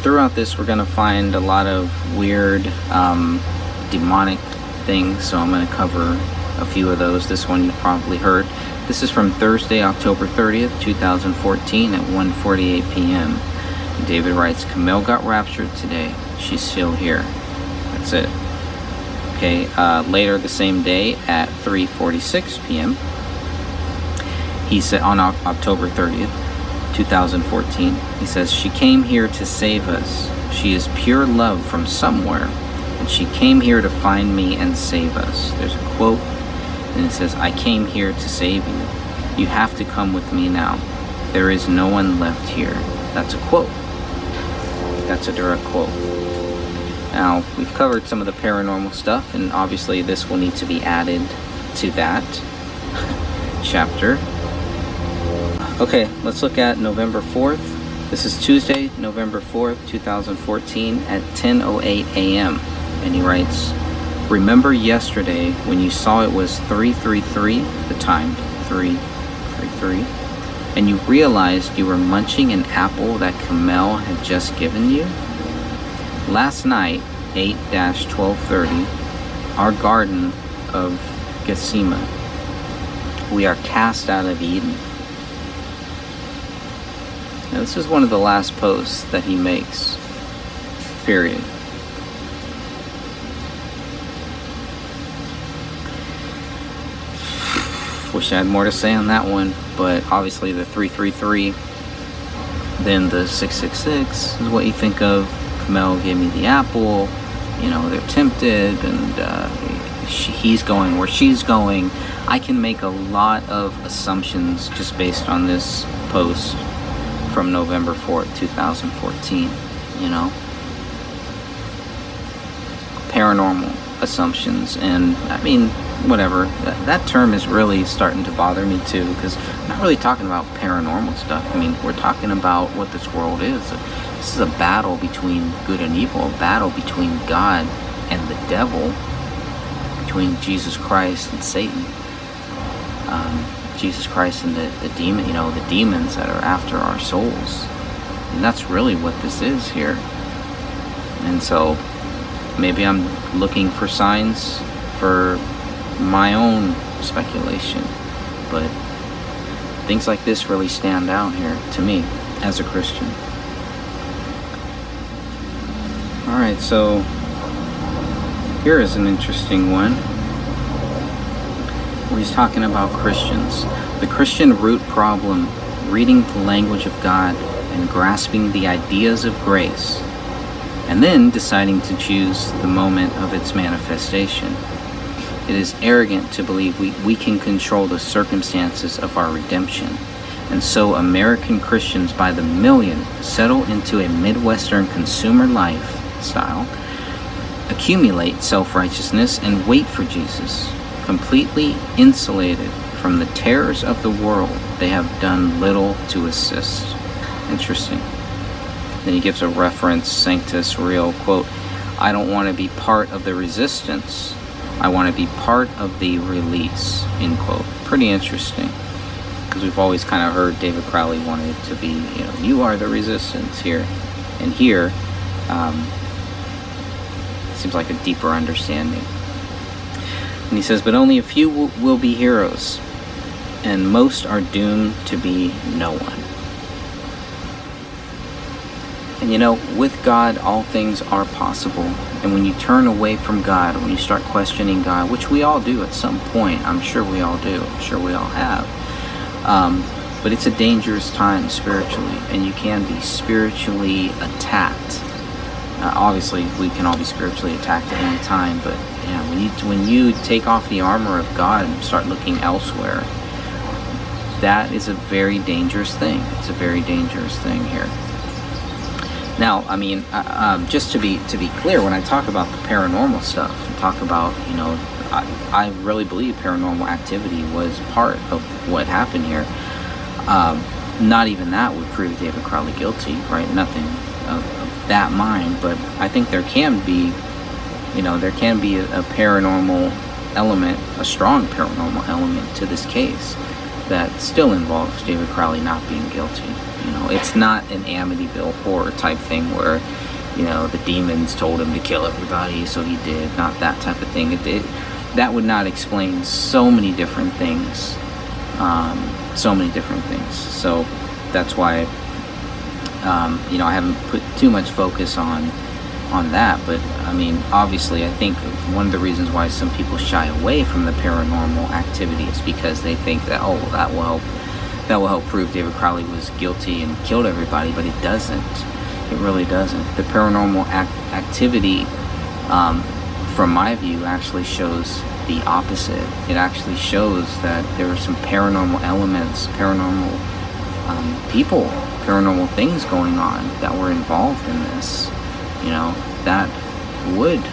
throughout this, we're going to find a lot of weird demonic things, so I'm going to cover a few of those. This one you've probably heard. This is from Thursday, October 30th, 2014 at 1:48 p.m. David writes, Camille got raptured today. She's still here. That's it. Okay, later the same day at 3:46 p.m., he said, on October 30th, 2014, he says, she came here to save us. She is pure love from somewhere, and she came here to find me and save us. There's a quote, and it says, I came here to save you. You have to come with me now. There is no one left here. That's a quote. That's a direct quote. Now, we've covered some of the paranormal stuff, and obviously this will need to be added to that chapter. Okay, let's look at November 4th. This is Tuesday, November 4th, 2014 at 10:08 a.m. And he writes, remember yesterday when you saw it was 333, the time 333, and you realized you were munching an apple that Camille had just given you? Last night, 8-1230, our Garden of Gethsemane, we are cast out of Eden. Now, this is one of the last posts that he makes, period. Wish I had more to say on that one, but obviously the 333, then the 666 is what you think of. Camille gave me the apple, you know, they're tempted, and he's going where she's going. I can make a lot of assumptions just based on this post from November 4th, 2014, you know. Paranormal assumptions, and I mean, whatever. That term is really starting to bother me too, because I'm not really talking about paranormal stuff. I mean, we're talking about what this world is. This is a battle between good and evil, a battle between God and the devil, between Jesus Christ and Satan, Jesus Christ and the demon, you know, the demons that are after our souls. And that's really what this is here. And so maybe I'm looking for signs for my own speculation, but things like this really stand out here to me as a Christian. Alright, so here is an interesting one where he's talking about Christians. The Christian root problem, reading the language of God and grasping the ideas of grace, and then deciding to choose the moment of its manifestation. It is arrogant to believe we can control the circumstances of our redemption. And so American Christians by the million settle into a Midwestern consumer lifestyle, accumulate self-righteousness, and wait for Jesus. Completely insulated from the terrors of the world, they have done little to assist. Interesting. Then he gives a reference, Sanctus Real, quote, I don't want to be part of the resistance. I want to be part of the release, end quote. Pretty interesting, because we've always kind of heard David Crowley wanted to be, you know, you are the resistance here. And here, seems like a deeper understanding. And he says, but only a few will be heroes, and most are doomed to be no one. And you know, with God, all things are possible. And when you turn away from God, when you start questioning God, which we all do at some point, I'm sure we all do, I'm sure we all have. But it's a dangerous time spiritually, and you can be spiritually attacked. Obviously, we can all be spiritually attacked at any time, but yeah, when you take off the armor of God and start looking elsewhere, that is a very dangerous thing. It's a very dangerous thing here. Now, I mean, just to be clear, when I talk about the paranormal stuff, and talk about, you know, I really believe paranormal activity was part of what happened here. Not even that would prove David Crowley guilty, right? Nothing of that mind, but I think there can be, you know, there can be a paranormal element, a strong paranormal element to this case. that still involves David Crowley not being guilty. It's not an Amityville horror type thing where, the demons told him to kill everybody, so he did. Not that type of thing. That would not explain so many different things. So that's why, I haven't put too much focus on that. But obviously, I think one of the reasons why some people shy away from the paranormal activity is because they think that, that will help prove David Crowley was guilty and killed everybody, but it doesn't. It really doesn't. The paranormal activity, from my view, actually shows the opposite. It actually shows that there are some paranormal elements, paranormal people, paranormal things going on that were involved in this. That would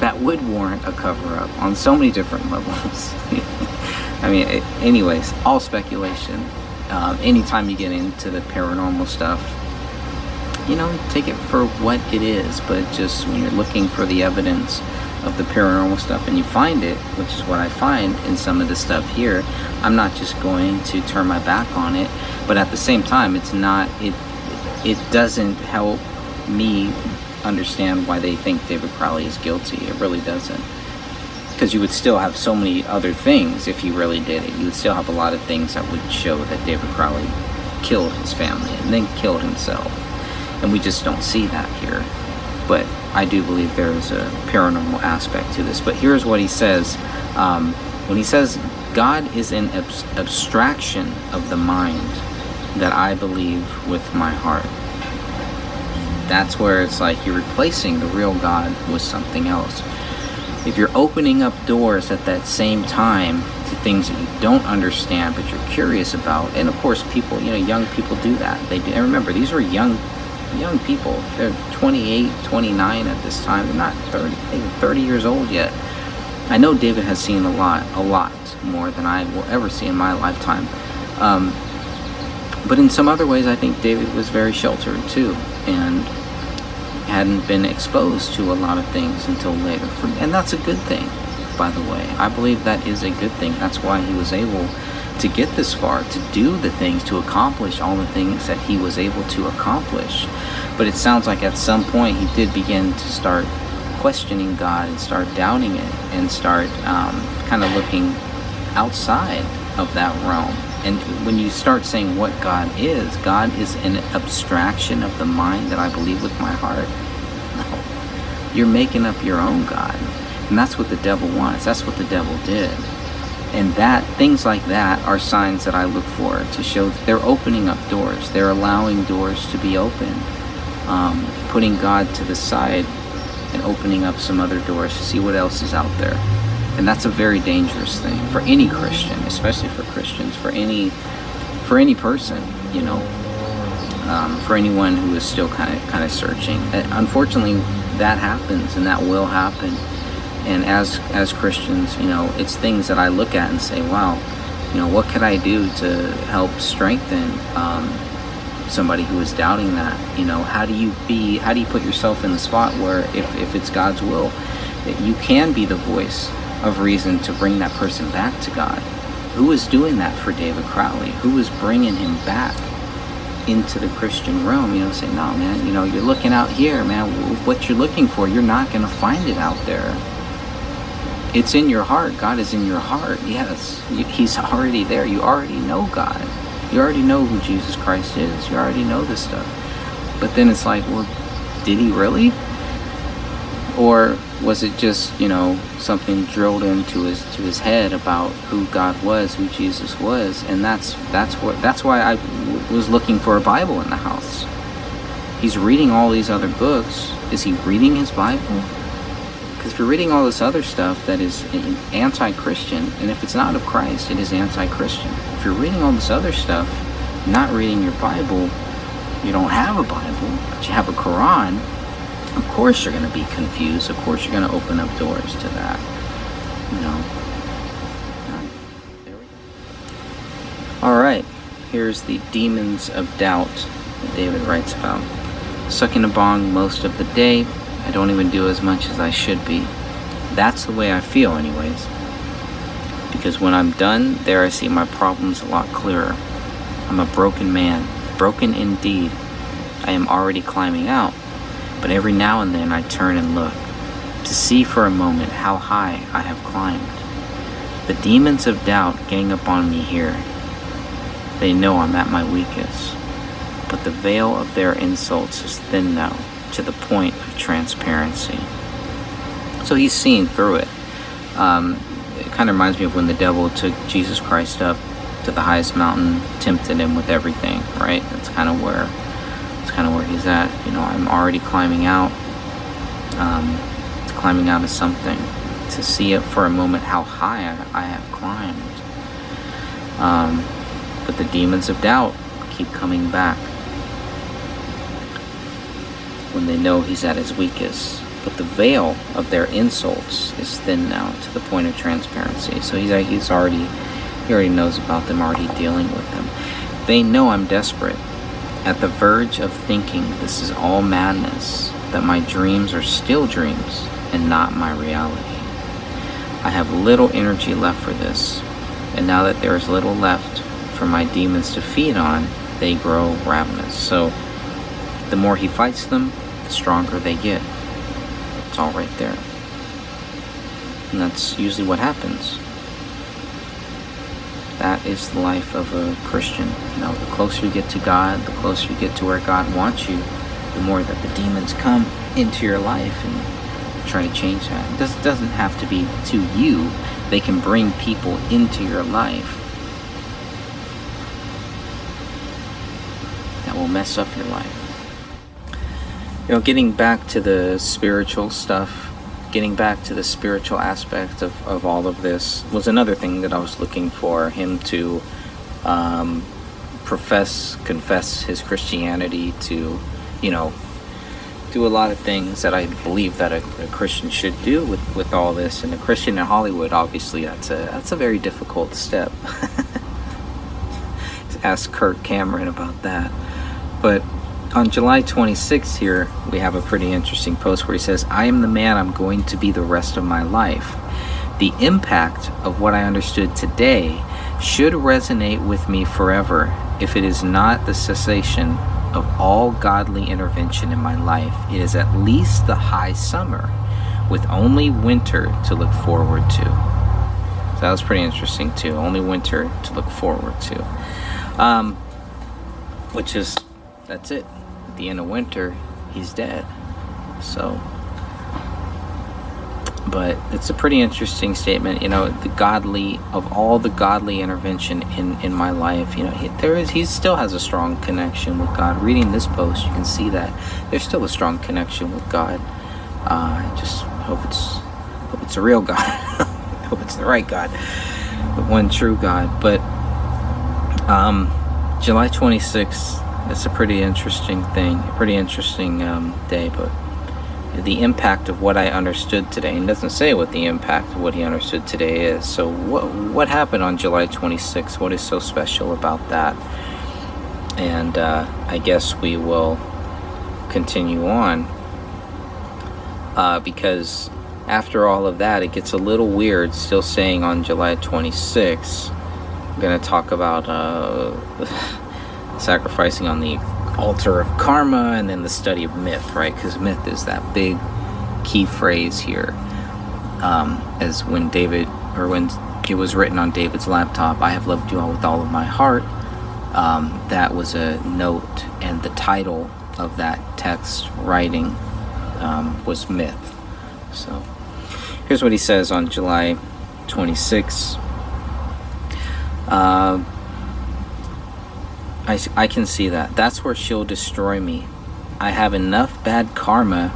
that would warrant a cover-up on so many different levels. Anyways, all speculation. Anytime you get into the paranormal stuff, take it for what it is. But just when you're looking for the evidence of the paranormal stuff and you find it, which is what I find in some of the stuff here, I'm not just going to turn my back on it. But at the same time, it doesn't help me understand why they think David Crowley is guilty. It really doesn't. Because you would still have so many other things if you really did it. You would still have a lot of things that would show that David Crowley killed his family and then killed himself. And we just don't see that here. But I do believe there is a paranormal aspect to this. But here's what he says. When he says, God is an abstraction of the mind that I believe with my heart. That's where it's like you're replacing the real God with something else. If you're opening up doors at that same time to things that you don't understand but you're curious about, and of course people, young people do that. They do. And remember, these were young people. They're 28, 29 at this time. They're not 30 years old yet. I know David has seen a lot more than I will ever see in my lifetime. But in some other ways, I think David was very sheltered too, and hadn't been exposed to a lot of things until later. And that's a good thing, by the way. I believe that is a good thing. That's why he was able to get this far, to do the things, to accomplish all the things that he was able to accomplish. But it sounds like at some point he did begin to start questioning God and start doubting it and start kind of looking outside of that realm. And when you start saying what God is an abstraction of the mind that I believe with my heart. No. You're making up your own God. And that's what the devil wants. That's what the devil did. And things like that are signs that I look for to show that they're opening up doors. They're allowing doors to be open. Putting God to the side and opening up some other doors to see what else is out there. And that's a very dangerous thing for any Christian, especially for Christians, for any person, for anyone who is still kind of searching. Unfortunately, that happens, and that will happen. And as Christians, it's things that I look at and say, wow, what could I do to help strengthen somebody who is doubting that? How do you put yourself in the spot where if it's God's will, that you can be the voice of reason to bring that person back to God? Who was doing that for David Crowley? Who was bringing him back into the Christian realm? Saying, no, man, you're looking out here, man. What you're looking for, you're not going to find it out there. It's in your heart. God is in your heart. Yes, he's already there. You already know God. You already know who Jesus Christ is. You already know this stuff. But then it's like, well, did he really? Or was it just, something drilled into his head about who God was, who Jesus was? And that's why I was looking for a Bible in the house. He's reading all these other books. Is he reading his Bible? Because if you're reading all this other stuff that is anti-Christian, and if it's not of Christ, it is anti-Christian. If you're reading all this other stuff, not reading your Bible, you don't have a Bible, but you have a Quran, of course you're going to be confused. Of course you're going to open up doors to that. There we go. Alright, here's the demons of doubt that David writes about. Sucking a bong most of the day. I don't even do as much as I should be. That's the way I feel anyways. Because when I'm done, there I see my problems a lot clearer. I'm a broken man, broken indeed. I am already climbing out, but every now and then I turn and look, to see for a moment how high I have climbed. The demons of doubt gang up on me here. They know I'm at my weakest, but the veil of their insults is thin now, to the point of transparency. So he's seeing through it. It kind of reminds me of when the devil took Jesus Christ up to the highest mountain, tempted him with everything, right? That's kind of where he's at. I'm already climbing out of something, to see it for a moment how high I have climbed. But the demons of doubt keep coming back when they know he's at his weakest. But the veil of their insults is thin now, to the point of transparency. So he already knows about them, already dealing with them. They know I'm desperate, at the verge of thinking this is all madness, that my dreams are still dreams and not my reality. I have little energy left for this, and now that there is little left for my demons to feed on, they grow ravenous. So the more he fights them, the stronger they get. It's all right there. And that's usually what happens. That is the life of a Christian. The closer you get to God, the closer you get to where God wants you, the more that the demons come into your life and try to change that. This doesn't have to be to you. They can bring people into your life that will mess up your life. Getting back to the spiritual stuff, getting back to the spiritual aspect of all of this was another thing that I was looking for him to confess his Christianity, to, do a lot of things that I believe that a Christian should do with all this. And a Christian in Hollywood, obviously, that's a very difficult step. Ask Kirk Cameron about that. But on July 26th here, we have a pretty interesting post where he says, I am the man I'm going to be the rest of my life. The impact of what I understood today should resonate with me forever if it is not the cessation of all godly intervention in my life. It is at least the high summer with only winter to look forward to. So that was pretty interesting too. Only winter to look forward to. Which is, that's it. At the end of winter, he's dead. So, but it's a pretty interesting statement. Of all the godly intervention in my life, he still has a strong connection with God. Reading this post, you can see that there's still a strong connection with God. I just hope it's a real God. I hope it's the right God, the one true God. But July 26th, it's a pretty interesting thing, a pretty interesting day. But the impact of what I understood today, and doesn't say what the impact of what he understood today is. So what happened on July 26th? What is so special about that? And I guess we will continue on because after all of that, it gets a little weird still saying on July 26th, I'm going to talk about sacrificing on the altar of karma, and then the study of myth, right? Because myth is that big key phrase here. As when it was written on David's laptop, I have loved you all with all of my heart. That was a note, and the title of that text writing was myth. So here's what he says on July 26th. I can see that. That's where she'll destroy me. I have enough bad karma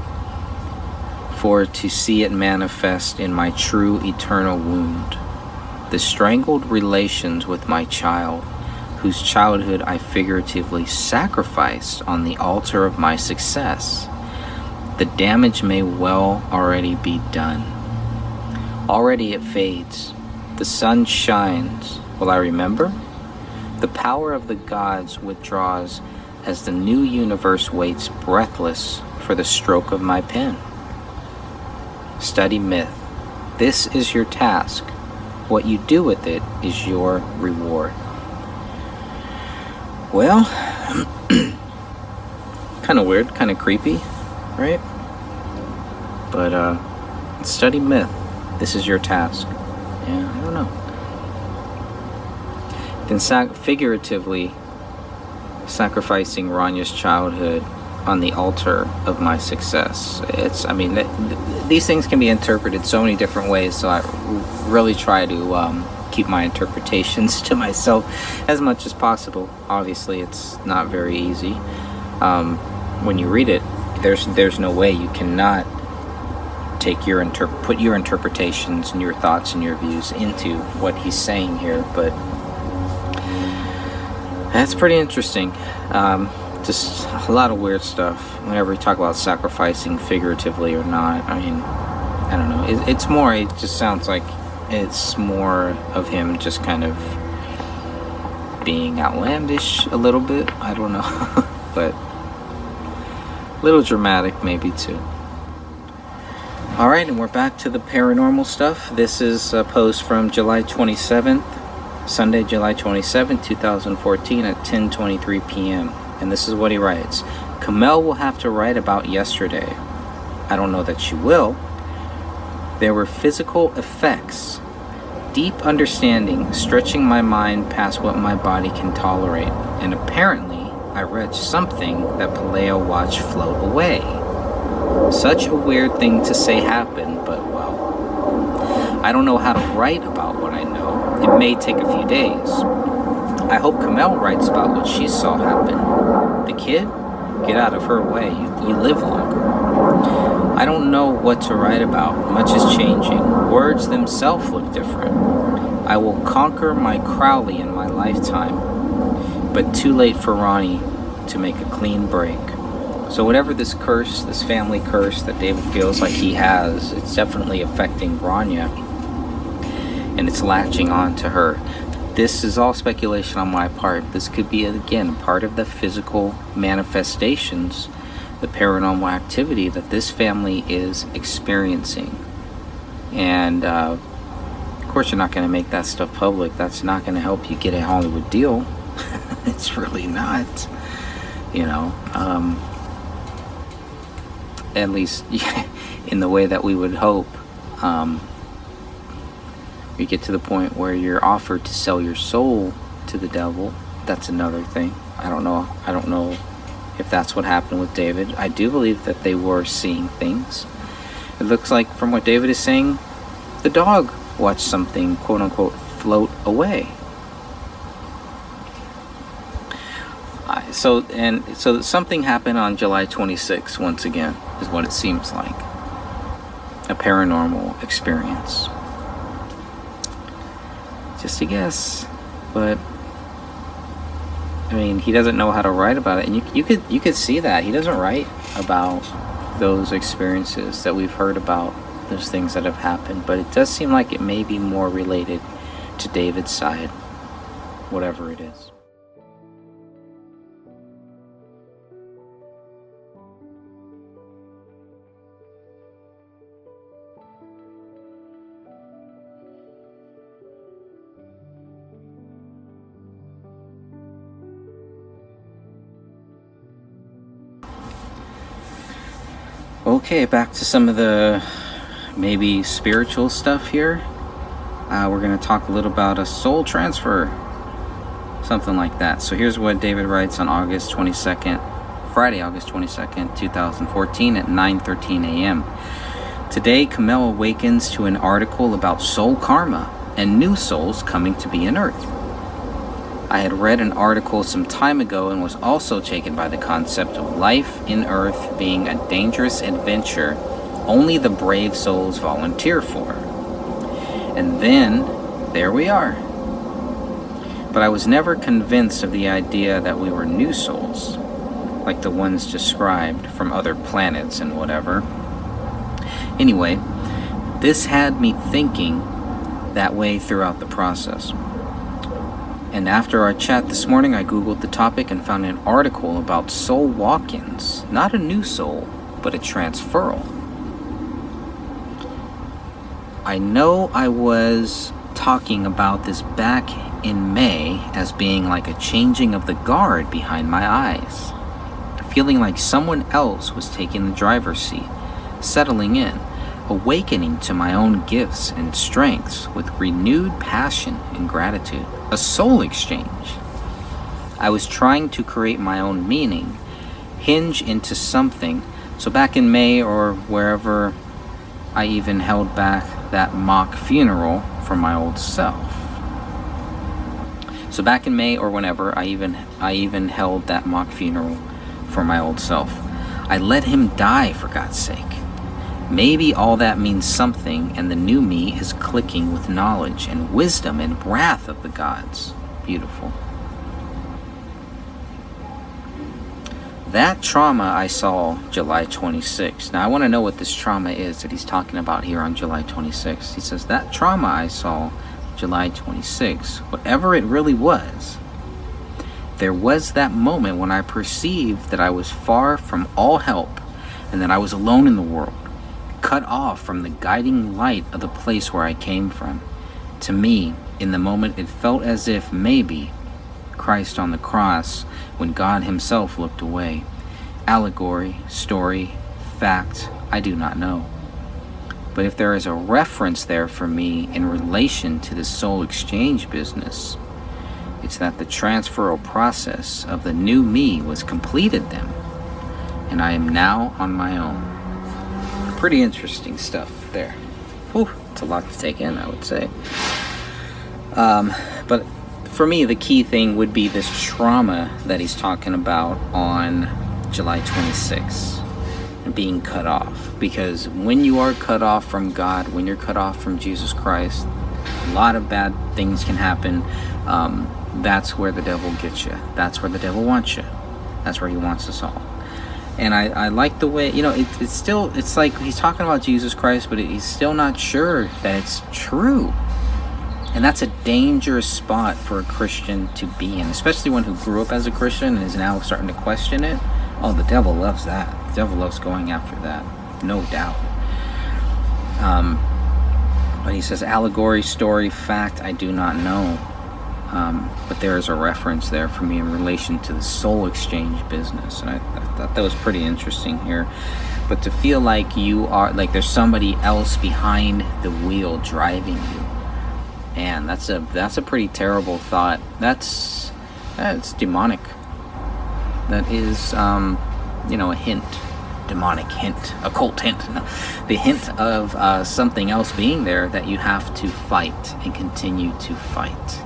for to see it manifest in my true eternal wound. The strangled relations with my child, whose childhood I figuratively sacrificed on the altar of my success. The damage may well already be done. Already it fades. The sun shines. Will I remember? The power of the gods withdraws as the new universe waits breathless for the stroke of my pen. Study myth. This is your task. What you do with it is your reward. Well, kind of weird, kind of creepy, right? But study myth. This is your task. Yeah, I don't know. Then figuratively sacrificing Ranya's childhood on the altar of my success. These things can be interpreted so many different ways, so I really try to keep my interpretations to myself as much as possible. Obviously, it's not very easy. When you read it, there's no way you cannot take put your interpretations and your thoughts and your views into what he's saying here, but that's pretty interesting. Just a lot of weird stuff whenever we talk about sacrificing figuratively or not. I mean, I don't know. It just sounds like it's more of him just kind of being outlandish a little bit. I don't know. But a little dramatic maybe too. Alright, and we're back to the paranormal stuff. This is a post from July 27th, Sunday, July 27th, 2014 at 10:23 p.m. And this is what he writes. Kamel will have to write about yesterday. I don't know that she will. There were physical effects, deep understanding, stretching my mind past what my body can tolerate. And apparently, I read something that Paleo watched float away. Such a weird thing to say happened, but well, I don't know how to write about what I know. It may take a few days. I hope Kamel writes about what she saw happen. The kid? Get out of her way. You live longer. I don't know what to write about. Much is changing. Words themselves look different. I will conquer my Crowley in my lifetime, but too late for Ronnie to make a clean break. So whatever this curse, this family curse that David feels like he has, it's definitely affecting Rania, and it's latching on to her. This is all speculation on my part. This could be, again, part of the physical manifestations, the paranormal activity that this family is experiencing. And of course, you're not going to make that stuff public. That's not going to help you get a Hollywood deal. It's really not, you know. At least in the way that we would hope. You get to the point where you're offered to sell your soul to the devil. That's another thing. I don't know if that's what happened with David. I do believe that they were seeing things. It looks like, from what David is saying, the dog watched something, quote unquote, float away. So something happened on July 26th, once again, is what it seems like. A paranormal experience. Just a guess, but I mean, he doesn't know how to write about it, and you could see that he doesn't write about those experiences that we've heard about, those things that have happened. But it does seem like it may be more related to David's side, whatever it is. Okay, back to some of the maybe spiritual stuff here. We're going to talk a little about a soul transfer, something like that. So here's what David writes on Friday, August 22nd, 2014 at 9:13 a.m. Today, Kamel awakens to an article about soul karma and new souls coming to be in Earth. I had read an article some time ago and was also taken by the concept of life in Earth being a dangerous adventure only the brave souls volunteer for. And then, there we are. But I was never convinced of the idea that we were new souls, like the ones described from other planets and whatever. Anyway, this had me thinking that way throughout the process. And after our chat this morning, I googled the topic and found an article about soul walk-ins. Not a new soul, but a transferal. I know I was talking about this back in May as being like a changing of the guard behind my eyes. Feeling like someone else was taking the driver's seat, settling in, awakening to my own gifts and strengths with renewed passion and gratitude. A soul exchange. I was trying to create my own meaning, hinge into something. So back in May or wherever, I even held back that mock funeral for my old self. So back in May or whenever, I even held that mock funeral for my old self. I let him die, for God's sake. Maybe all that means something, and the new me is clicking with knowledge and wisdom and wrath of the gods. Beautiful. That trauma I saw July 26th. Now I want to know what this trauma is that he's talking about here on July 26th. He says, that trauma I saw July 26th, whatever it really was, there was that moment when I perceived that I was far from all help and that I was alone in the world, cut off from the guiding light of the place where I came from. To me, in the moment, it felt as if maybe Christ on the cross when God himself looked away. Allegory, story, fact, I do not know. But if there is a reference there for me in relation to the soul exchange business, it's that the transferal process of the new me was completed then, and I am now on my own. Pretty interesting stuff there. Whew, it's a lot to take in, I would say. But for me, the key thing would be this trauma that he's talking about on July 26th, being cut off. Because when you are cut off from God, when you're cut off from Jesus Christ, a lot of bad things can happen. That's where the devil gets you. That's where the devil wants you. That's where he wants us all. And I like the way, it's like he's talking about Jesus Christ, but he's still not sure that it's true. And that's a dangerous spot for a Christian to be in, especially one who grew up as a Christian and is now starting to question it. Oh, the devil loves that. The devil loves going after that, no doubt. But he says, allegory, story, fact, I do not know. But there is a reference there for me in relation to the soul exchange business. And I thought that was pretty interesting here. But to feel like you are, like there's somebody else behind the wheel driving you. And that's a pretty terrible thought. That's demonic. That is, a hint. Demonic hint. Occult hint. No. The hint of something else being there that you have to fight and continue to fight.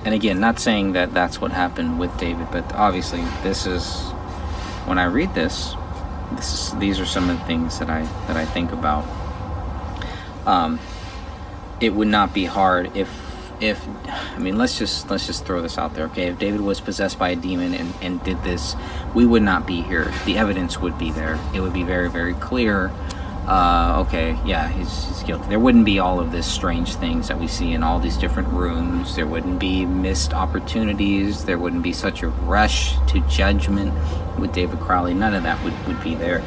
And again, not saying that that's what happened with David, but obviously this is, when I read this, these are some of the things that I think about. It would not be hard if let's just throw this out there, okay? If David was possessed by a demon and did this, we would not be here. The evidence would be there. It would be very, very clear. Okay, yeah, he's guilty. There wouldn't be all of this strange things that we see in all these different rooms. There wouldn't be missed opportunities. There wouldn't be such a rush to judgment with David Crowley. None of that would be there.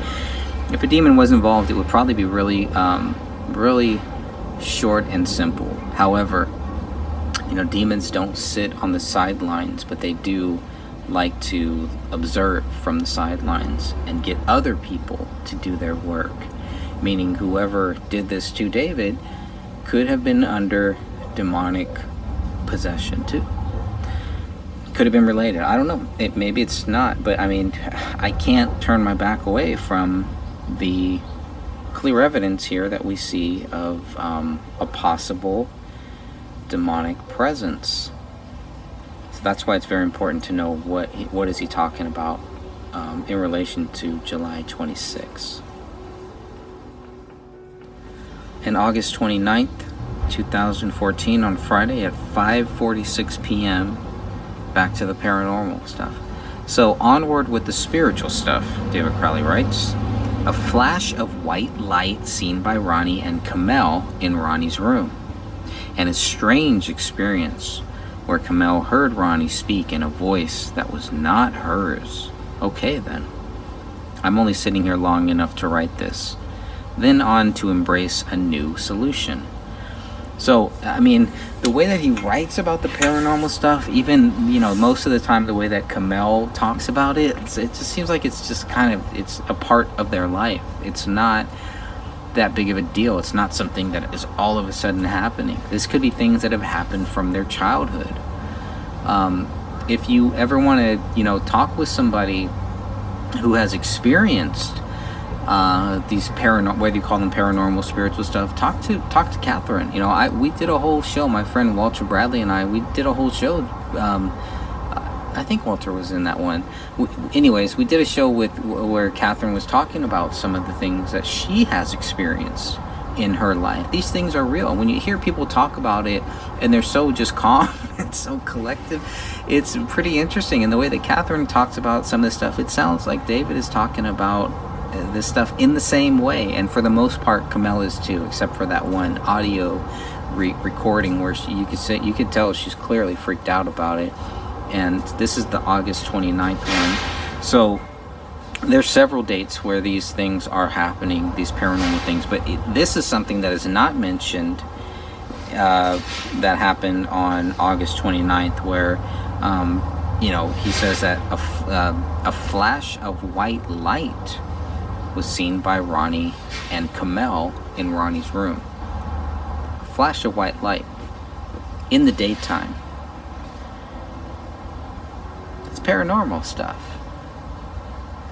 If a demon was involved, it would probably be really, really short and simple. However, demons don't sit on the sidelines, but they do like to observe from the sidelines and get other people to do their work. Meaning whoever did this to David could have been under demonic possession too. Could have been related. I don't know. Maybe it's not, but I can't turn my back away from the clear evidence here that we see of a possible demonic presence. So that's why it's very important to know what is he talking about in relation to July 26th. And August 29th, 2014, on Friday at 5:46 p.m., back to the paranormal stuff. So onward with the spiritual stuff, David Crowley writes. A flash of white light seen by Ronnie and Kamel in Ronnie's room. And a strange experience where Kamel heard Ronnie speak in a voice that was not hers. Okay then. I'm only sitting here long enough to write this. Then on to embrace a new solution. So, I mean, the way that he writes about the paranormal stuff, even, most of the time the way that Kamel talks about it, it just seems like it's just it's a part of their life. It's not that big of a deal. It's not something that is all of a sudden happening. This could be things that have happened from their childhood. If you ever want to, talk with somebody who has experienced these whether you call them paranormal, spiritual stuff, talk to Catherine. We did a whole show. My friend Walter Bradley and we did a whole show. I think Walter was in that one. Anyways, we did a show where Catherine was talking about some of the things that she has experienced in her life. These things are real. When you hear people talk about it and they're so just calm and so collective, it's pretty interesting. And the way that Catherine talks about some of this stuff, it sounds like David is talking about this stuff in the same way. And for the most part, Kamel is too, except for that one audio recording where you could tell she's clearly freaked out about it. And this is the August 29th one. So there's several dates where these things are happening, these paranormal things, but this is something that is not mentioned that happened on August 29th, where he says that a flash of white light was seen by Ronnie and Kamel in Ronnie's room. A flash of white light in the daytime. It's paranormal stuff.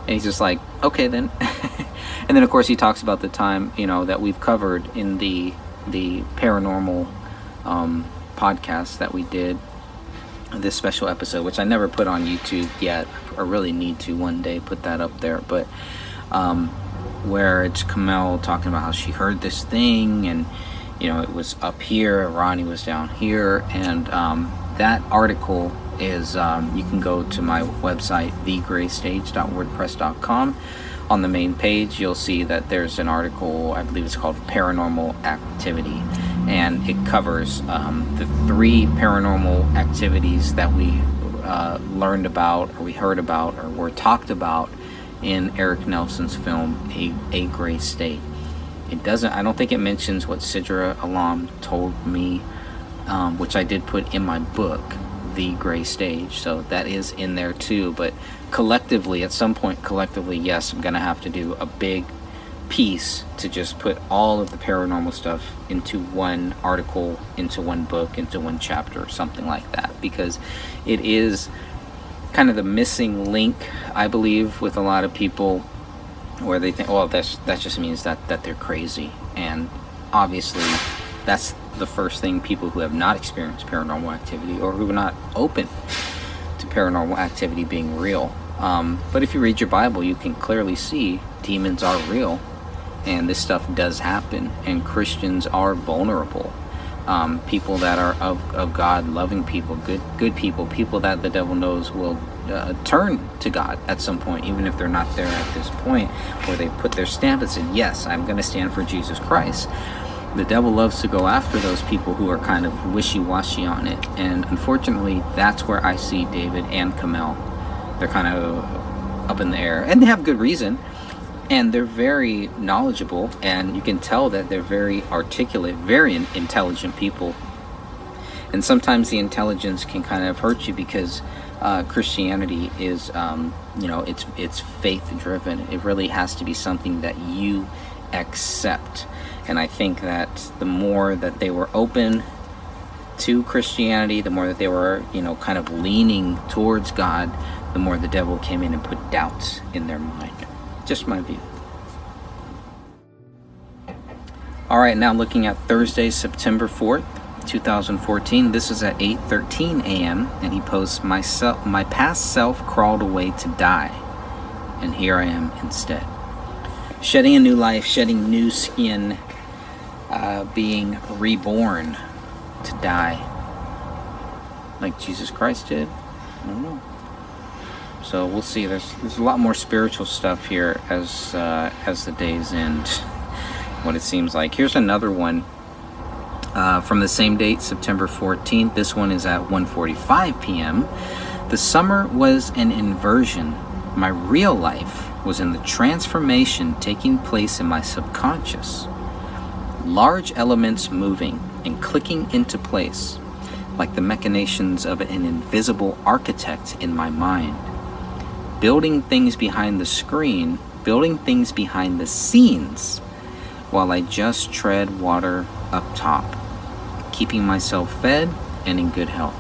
And he's just like, okay then. And then of course he talks about the time, that we've covered in the paranormal podcast that we did, this special episode, which I never put on YouTube yet. I really need to one day put that up there. But where it's Kamel talking about how she heard this thing, and it was up here, Ronnie was down here, and that article is you can go to my website, thegraystage.wordpress.com. On the main page you'll see that there's an article, I believe it's called Paranormal Activity, and it covers the 3 paranormal activities that we learned about, or we heard about, or were talked about in Eric Nelson's film A Gray State. I don't think it mentions what Sidra Alam told me, which I did put in my book, The Gray Stage, so that is in there too. But at some point collectively, yes, I'm gonna have to do a big piece to just put all of the paranormal stuff into one article, into one book, into one chapter, or something like that, because it is kind of the missing link, I believe, with a lot of people, where they think, well, that just means that they're crazy. And obviously that's the first thing people who have not experienced paranormal activity, or who are not open to paranormal activity being real. But if you read your Bible, you can clearly see demons are real, and this stuff does happen, and Christians are vulnerable. People that are of God, loving people, good people that the devil knows will turn to God at some point, even if they're not there at this point, where they put their stamp and say, yes, I'm going to stand for Jesus Christ. The devil loves to go after those people who are kind of wishy-washy on it, and unfortunately that's where I see David and Kamel. They're kind of up in the air, and they have good reason, and they're very knowledgeable, and you can tell that they're very articulate, very intelligent people. And sometimes the intelligence can kind of hurt you, because Christianity is it's faith driven. It really has to be something that you accept. And I think that the more that they were open to Christianity, the more that they were, kind of leaning towards God, the more the devil came in and put doubts in their mind. Just my view. Alright, now looking at Thursday, September 4th, 2014. This is at 8:13 a.m. and he posts, my past self crawled away to die, and here I am instead. Shedding a new life, shedding new skin, being reborn to die, like Jesus Christ did. I don't know. So we'll see. There's a lot more spiritual stuff here as the days end. What it seems like. Here's another one from the same date, September 14th. This one is at 1:45 p.m. The summer was an inversion. My real life was in the transformation taking place in my subconscious. Large elements moving, and clicking into place, like the machinations of an invisible architect in my mind. Building things behind the screen, building things behind the scenes, while I just tread water up top, keeping myself fed and in good health.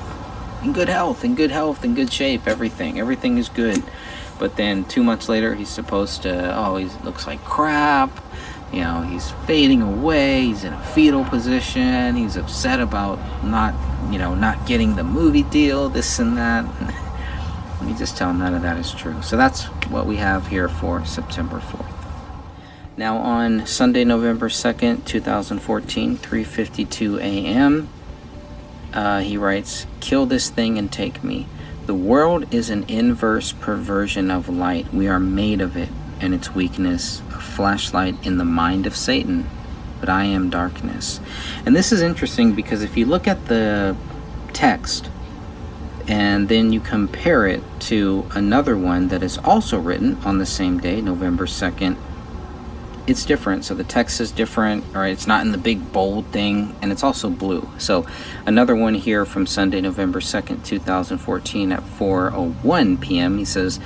In good health, in good health, in good shape, everything is good. But then 2 months later, he's supposed to, he looks like crap. You know, he's fading away. He's in a fetal position. He's upset about not getting the movie deal, this and that. Let me just tell him none of that is true. So that's what we have here for September 4th. Now on Sunday, November 2nd, 2014, 3:52 a.m., he writes, "Kill this thing and take me. The world is an inverse perversion of light. We are made of it and its weakness, a flashlight in the mind of Satan, but I am darkness." And this is interesting because if you look at the text and then you compare it to another one that is also written on the same day, November 2nd, it's different. So the text is different, or it's not in the big bold thing, and it's also blue. So another one here from Sunday, November 2nd, 2014 at 4:01 p.m. He says,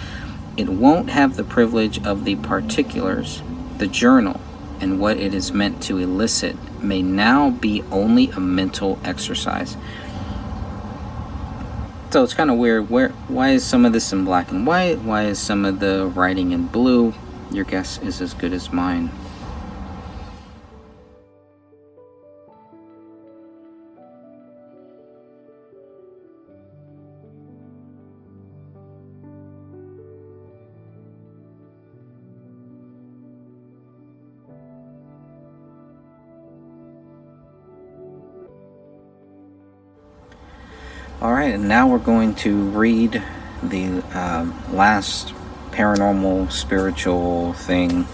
"It won't have the privilege of the particulars. The journal and what it is meant to elicit may now be only a mental exercise." So it's kind of weird. Why is some of this in black and white? Why is some of the writing in blue? Your guess is as good as mine. All right, and now we're going to read the last paranormal, spiritual thing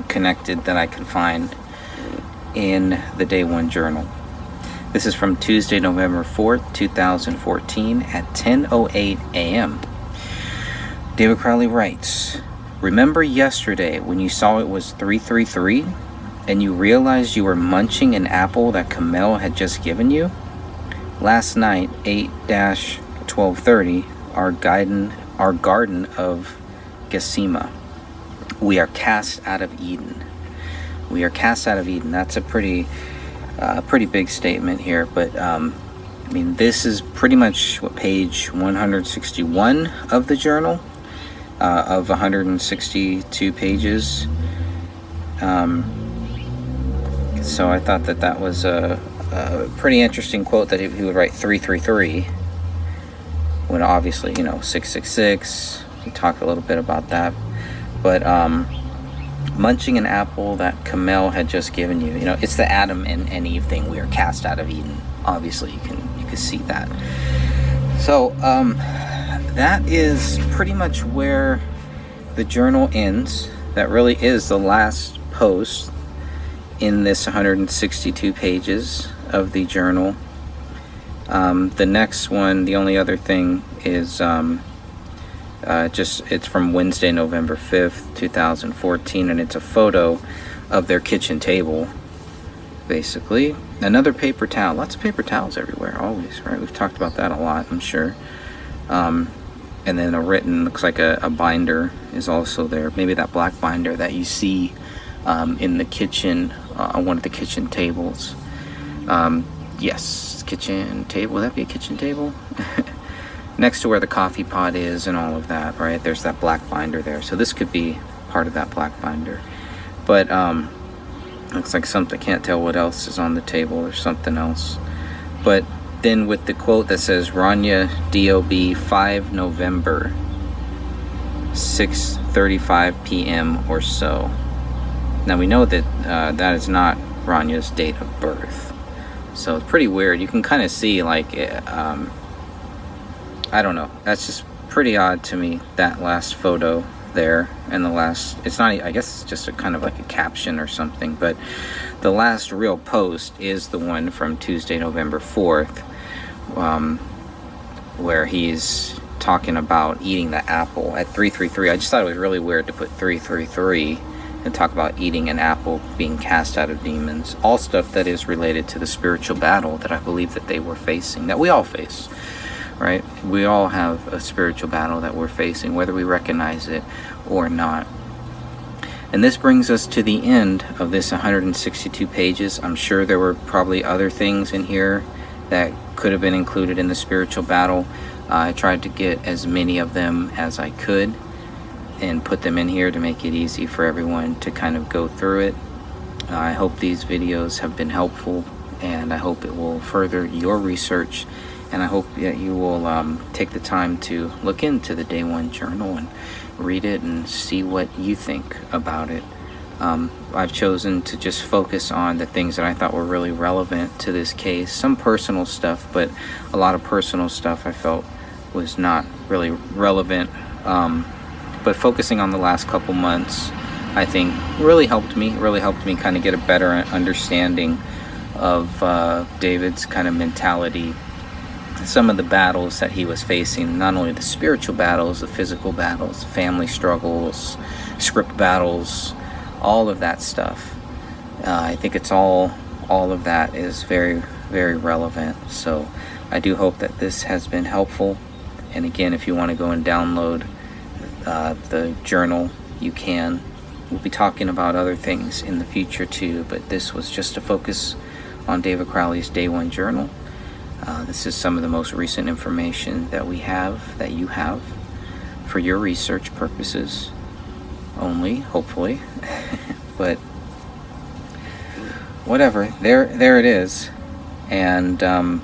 connected that I could find in the Day One Journal. This is from Tuesday, November 4th, 2014 at 10:08 a.m. David Crowley writes, "Remember yesterday when you saw it was 333 and you realized you were munching an apple that Kamel had just given you? Last night, 8-1230, our garden of Gesima. We are cast out of Eden." We are cast out of Eden. That's a pretty big statement here. But this is pretty much what page 161 of the journal, of 162 pages. So I thought that was a pretty interesting quote, that he would write 333 when obviously 666. We talk a little bit about that, but munching an apple that Kamel had just given you. It's the Adam and Eve thing. We are cast out of Eden. Obviously, you can see that. So that is pretty much where the journal ends. That really is the last post in this 162 pages of the journal. The next one, the only other thing is it's from Wednesday, November 5th, 2014, and it's a photo of their kitchen table, basically. Another paper towel. Lots of paper towels everywhere, always, right? We've talked about that a lot, I'm sure. And then a written, looks like a binder is also there. Maybe that black binder that you see in the kitchen, on one of the kitchen tables. Yes, kitchen table. Would that be a kitchen table? Next to where the coffee pot is and all of that, right? There's that black binder there. So this could be part of that black binder. But looks like something, can't tell what else is on the table or something else. But then with the quote that says Rania DOB 5 November 6:35 p.m. or so. Now we know that that is not Rania's date of birth. So it's pretty weird. You can kind of see, like, I don't know. That's just pretty odd to me, that last photo there. And the last, it's not, I guess it's just a kind of like a caption or something. But the last real post is the one from Tuesday, November 4th, where he's talking about eating the apple at 333. I just thought it was really weird to put 333 and talk about eating an apple, being cast out of demons, all stuff that is related to the spiritual battle that I believe that they were facing, that we all face, right? We all have a spiritual battle that we're facing, whether we recognize it or not. And this brings us to the end of this 162 pages. I'm sure there were probably other things in here that could have been included in the spiritual battle. I tried to get as many of them as I could and put them in here to make it easy for everyone to kind of go through it. I hope these videos have been helpful, and I hope it will further your research, and I hope that you will take the time to look into the Day One Journal and read it and see what you think about it. I've chosen to just focus on the things that I thought were really relevant to this case. Some personal stuff, but a lot of personal stuff I felt was not really relevant. But focusing on the last couple months, I think really helped me kind of get a better understanding of David's kind of mentality, some of the battles that he was facing, not only the spiritual battles, the physical battles, family struggles, script battles, all of that stuff. I think it's all of that is very, very relevant. So I do hope that this has been helpful. And again, if you want to go and download the journal, you can. We'll be talking about other things in the future too, but this was just to focus on David Crowley's Day One Journal. This is some of the most recent information that we have, that you have, for your research purposes only, hopefully. But whatever, there it is. And I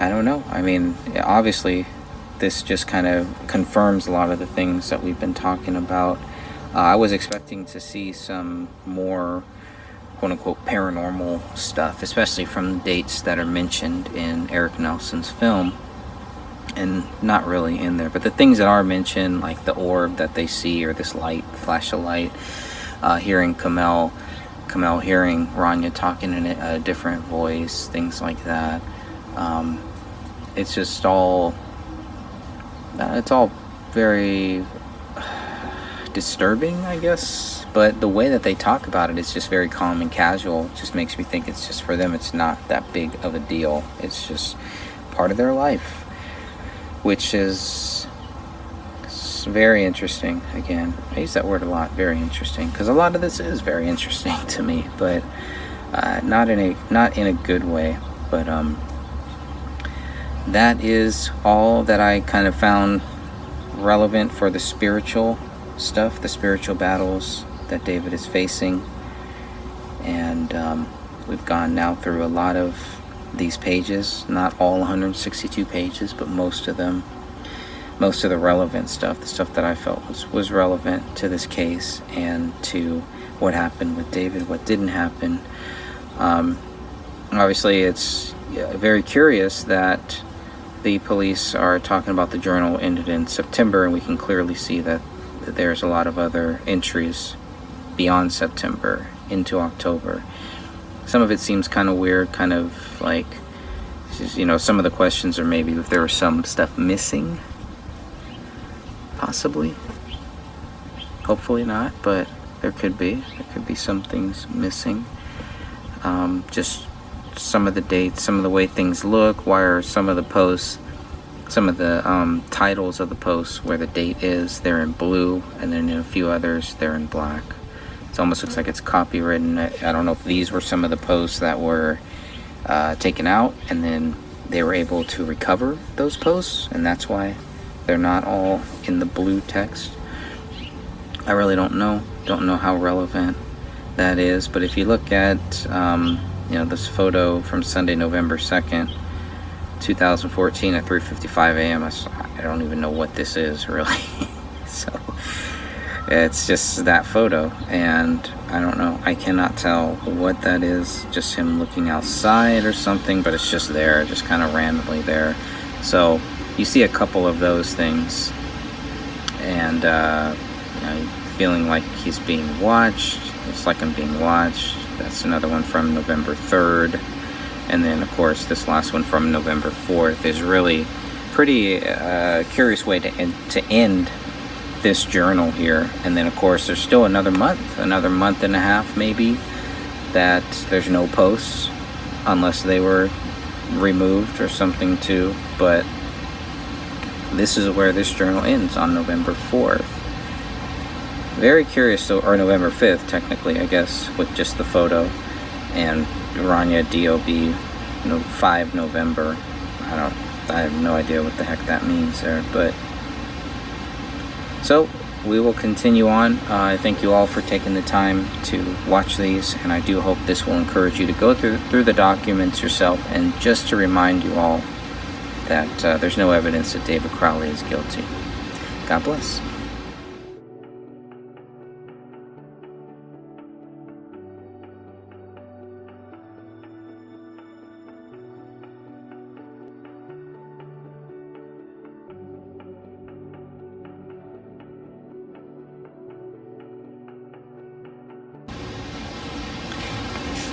don't know. I mean, obviously this just kind of confirms a lot of the things that we've been talking about. I was expecting to see some more quote-unquote paranormal stuff, especially from the dates that are mentioned in Eric Nelson's film, and not really in there. But the things that are mentioned, like the orb that they see, or this light, flash of light, hearing Kamel hearing Rania talking in a different voice, things like that. It's just all... it's all very disturbing, I guess, but the way that they talk about it is just very calm and casual. It just makes me think it's just, for them, it's not that big of a deal. It's just part of their life, which is very interesting. Again, I use that word a lot, very interesting, because a lot of this is very interesting to me, but not in a good way. But that is all that I kind of found relevant for the spiritual stuff, the spiritual battles that David is facing. And we've gone now through a lot of these pages, not all 162 pages, but most of them, most of the relevant stuff, the stuff that I felt was relevant to this case and to what happened with David, what didn't happen. Obviously, it's very curious that the police are talking about the journal ended in September, and we can clearly see that there's a lot of other entries beyond September into October. Some of it seems kind of weird, kind of like, you know, some of the questions are maybe if there was some stuff missing, possibly. Hopefully not, but there could be some things missing. Just some of the dates, some of the way things look, why are some of the posts, some of the titles of the posts where the date is, they're in blue, and then in a few others they're in black. It almost looks like it's copywritten. I don't know if these were some of the posts that were taken out and then they were able to recover those posts, and that's why they're not all in the blue text. I really don't know how relevant that is. But if you look at this photo from Sunday, November 2nd, 2014 at 3:55 a.m. I don't even know what this is, really. So it's just that photo, and I don't know. I cannot tell what that is. Just him looking outside or something, but it's just there, just kind of randomly there. So you see a couple of those things, and feeling like he's being watched. It's like I'm being watched. That's another one from November 3rd. And then, of course, this last one from November 4th is really pretty curious way to end this journal here. And then of course there's still another month and a half maybe, that there's no posts unless they were removed or something too. But this is where this journal ends, on November 4th. Very curious, so, or November 5th technically, I guess, with just the photo. And Rania DOB 5 November. I have no idea what the heck that means there, but so we will continue on. I thank you all for taking the time to watch these, and I do hope this will encourage you to go through the documents yourself, and just to remind you all that there's no evidence that David Crowley is guilty. God bless.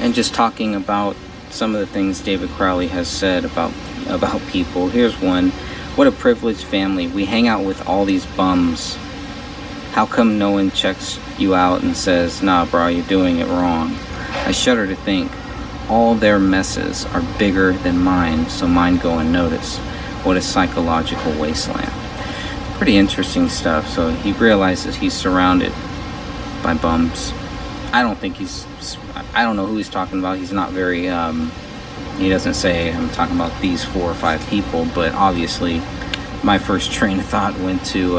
And just talking about some of the things David Crowley has said about people. Here's one. What a privileged family. We hang out with all these bums. How come no one checks you out and says, nah, bro, you're doing it wrong? I shudder to think all their messes are bigger than mine, so mine go unnoticed. What a psychological wasteland. Pretty interesting stuff. So he realizes he's surrounded by bums. I don't know who he's talking about. He's not very, he doesn't say I'm talking about these 4 or 5 people, but obviously my first train of thought went to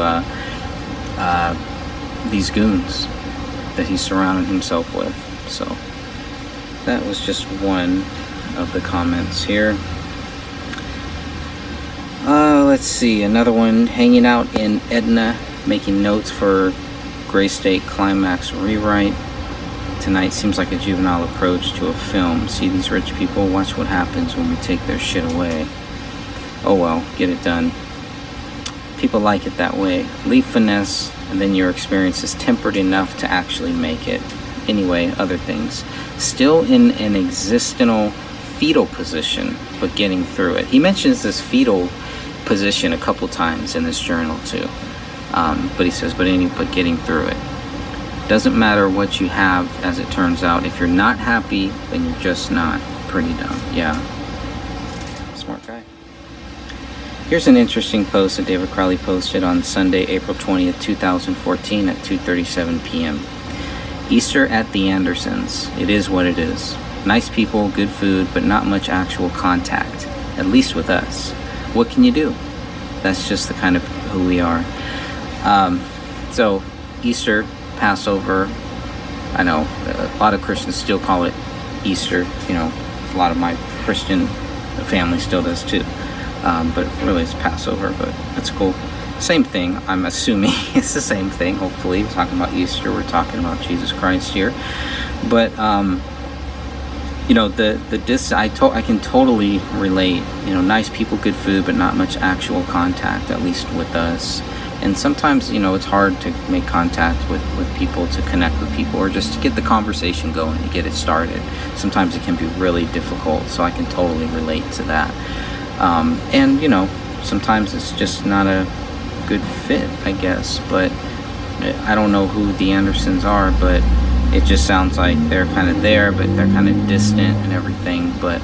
these goons that he surrounded himself with. So that was just one of the comments here. Let's see, another one. Hanging out in Edna, making notes for Gray State Climax rewrite. Tonight seems like a juvenile approach to a film. See these rich people? Watch what happens when we take their shit away. Oh well, get it done. People like it that way. Leave finesse, and then your experience is tempered enough to actually make it. Anyway, other things. Still in an existential fetal position, but getting through it. He mentions this fetal position a couple times in this journal too. But he says, but getting through it. Doesn't matter what you have, as it turns out. If you're not happy, then you're just not. Pretty dumb. Yeah. Smart guy. Here's an interesting post that David Crowley posted on Sunday, April 20th, 2014 at 2:37 p.m. Easter at the Andersons. It is what it is. Nice people, good food, but not much actual contact. At least with us. What can you do? That's just the kind of who we are. So, Easter, Passover, I know a lot of Christians still call it Easter. You know, a lot of my Christian family still does too. But really it's Passover, but that's cool. Same thing, I'm assuming it's the same thing. Hopefully, we're talking about Easter, we're talking about Jesus Christ here. But you know, I can totally relate. You know, nice people, good food, but not much actual contact, at least with us. And sometimes, you know, it's hard to make contact with people, to connect with people, or just to get the conversation going, to get it started. Sometimes it can be really difficult, so I can totally relate to that. And, you know, sometimes it's just not a good fit, I guess. But I don't know who the Andersons are, but it just sounds like they're kind of there, but they're kind of distant and everything. But,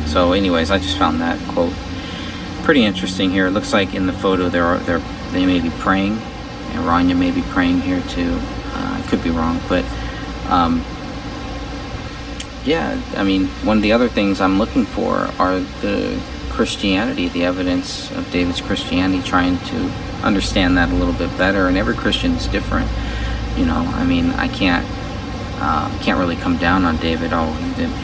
so anyways, I just found that quote pretty interesting here. It looks like in the photo they may be praying, and Rania may be praying here too. I could be wrong, but yeah, I mean, one of the other things I'm looking for are the Christianity, the evidence of David's Christianity, trying to understand that a little bit better. And every Christian is different, you know. I mean, I can't really come down on David. Oh,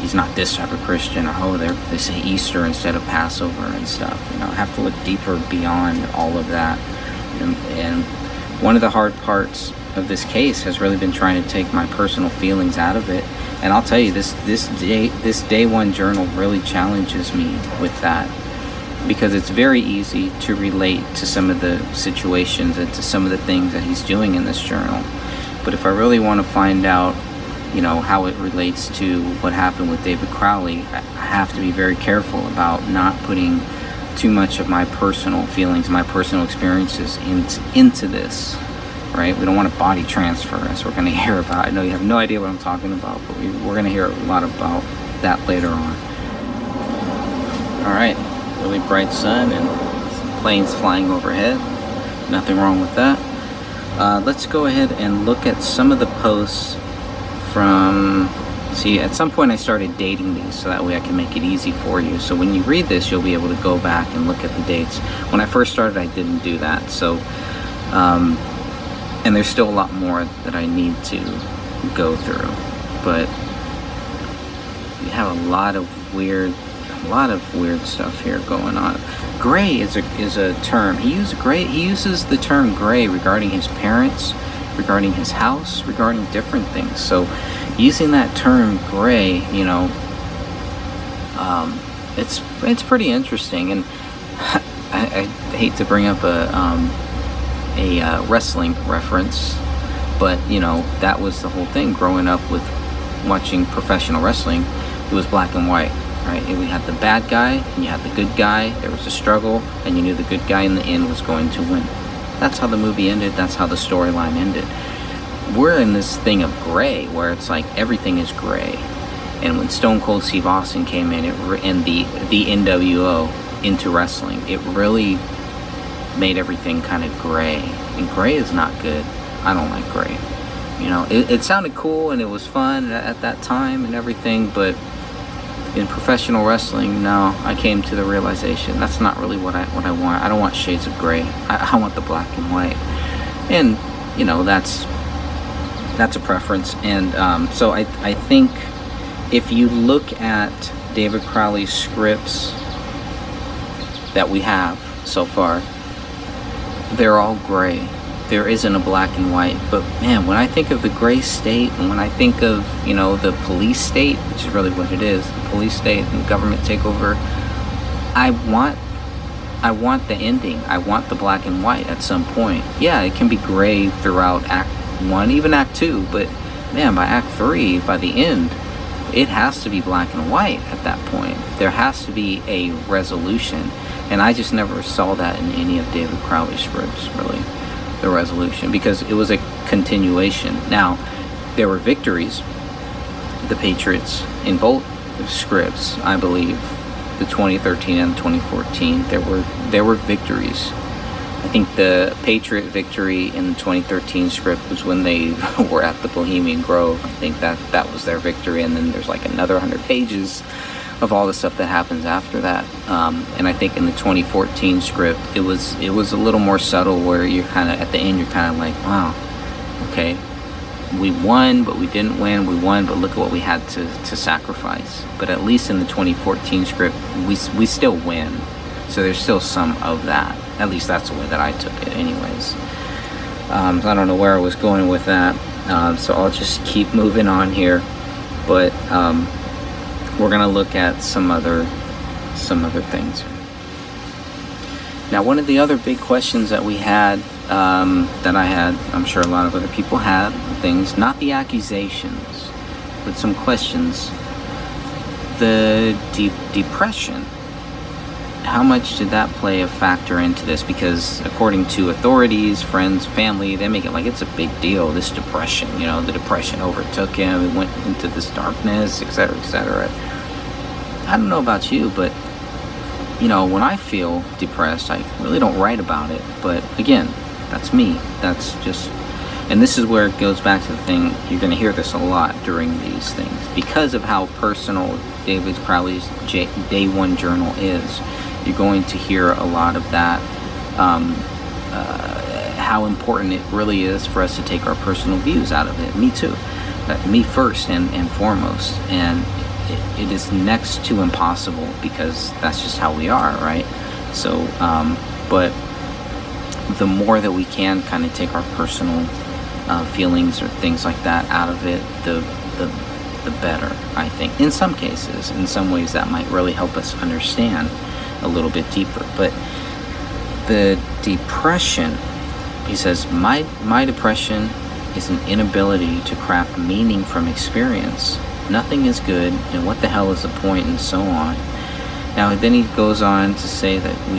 he's not this type of Christian. Or, oh, they say Easter instead of Passover and stuff. You know, I have to look deeper beyond all of that. And one of the hard parts of this case has really been trying to take my personal feelings out of it. And I'll tell you, this day one journal really challenges me with that, because it's very easy to relate to some of the situations and to some of the things that he's doing in this journal. But if I really want to find out, you know, how it relates to what happened with David Crowley, I have to be very careful about not putting too much of my personal feelings, my personal experiences into this, right? We don't want to body transfer, as we're going to hear about. I know you have no idea what I'm talking about, but we're going to hear a lot about that later on. All right, really bright sun and some planes flying overhead. Nothing wrong with that. Let's go ahead and look at some of the posts from... See, at some point I started dating these so that way I can make it easy for you. So when you read this, you'll be able to go back and look at the dates. When I first started, I didn't do that. So, and there's still a lot more that I need to go through. But we have a lot of weird stuff here going on. Gray is a term. He uses the term gray regarding his parents, regarding his house, regarding different things. So using that term gray, you know, it's pretty interesting. And I hate to bring up a wrestling reference, but you know, that was the whole thing growing up with watching professional wrestling. It was black and white, right? We had the bad guy and you had the good guy. There was a struggle and you knew the good guy in the end was going to win. That's how the movie ended. That's how the storyline ended. We're in this thing of gray where it's like everything is gray. And when Stone Cold Steve Austin came in and the NWO into wrestling, it really made everything kind of gray. And gray is not good. I don't like gray. You know, it sounded cool and it was fun at that time and everything, but in professional wrestling, no, I came to the realization that's not really what I want. I don't want shades of gray. I want the black and white. And you know, that's a preference. And so I think if you look at David Crowley's scripts that we have so far, they're all gray. There isn't a black and white. But man, when I think of the gray state, and when I think of, you know, the police state, which is really what it is, the police state and government takeover, I want the ending. I want the black and white at some point. Yeah, it can be gray throughout Act 1, even Act 2, but man, by Act 3, by the end, it has to be black and white at that point. There has to be a resolution. And I just never saw that in any of David Crowley's scripts, really, the resolution, because it was a continuation. Now, there were victories, the Patriots, in both scripts, I believe, the 2013 and 2014, there were victories. I think the Patriot victory in the 2013 script was when they were at the Bohemian Grove. I think that was their victory, and then there's like another 100 pages of all the stuff that happens after that. And I think in the 2014 script, it was a little more subtle, where you're kind of, at the end, you're kind of like, wow, okay, we won, but we didn't win. We won, but look at what we had to sacrifice. But at least in the 2014 script, we still win. So there's still some of that. At least that's the way that I took it anyways. I don't know where I was going with that. So I'll just keep moving on here. But we're going to look at some other things. Now, one of the other big questions that we had, that I had, I'm sure a lot of other people had, things, not the accusations, but some questions. The depression, how much did that play a factor into this? Because according to authorities, friends, family, they make it like it's a big deal, this depression. You know, the depression overtook him, he went into this darkness, etc., etc. I don't know about you, but you know, when I feel depressed, I really don't write about it. But again, that's me. That's just, and this is where it goes back to the thing, you're going to hear this a lot during these things. Because of how personal David Crowley's Day One Journal is, you're going to hear a lot of that, how important it really is for us to take our personal views out of it. Me too. Me first and foremost. And it is next to impossible, because that's just how we are, right? So, but the more that we can kind of take our personal feelings or things like that out of it, the better, I think. In some cases, in some ways, that might really help us understand a little bit deeper. But the depression, he says, my depression is an inability to craft meaning from experience. Nothing is good, and what the hell is the point, and so on. Now then he goes on to say that he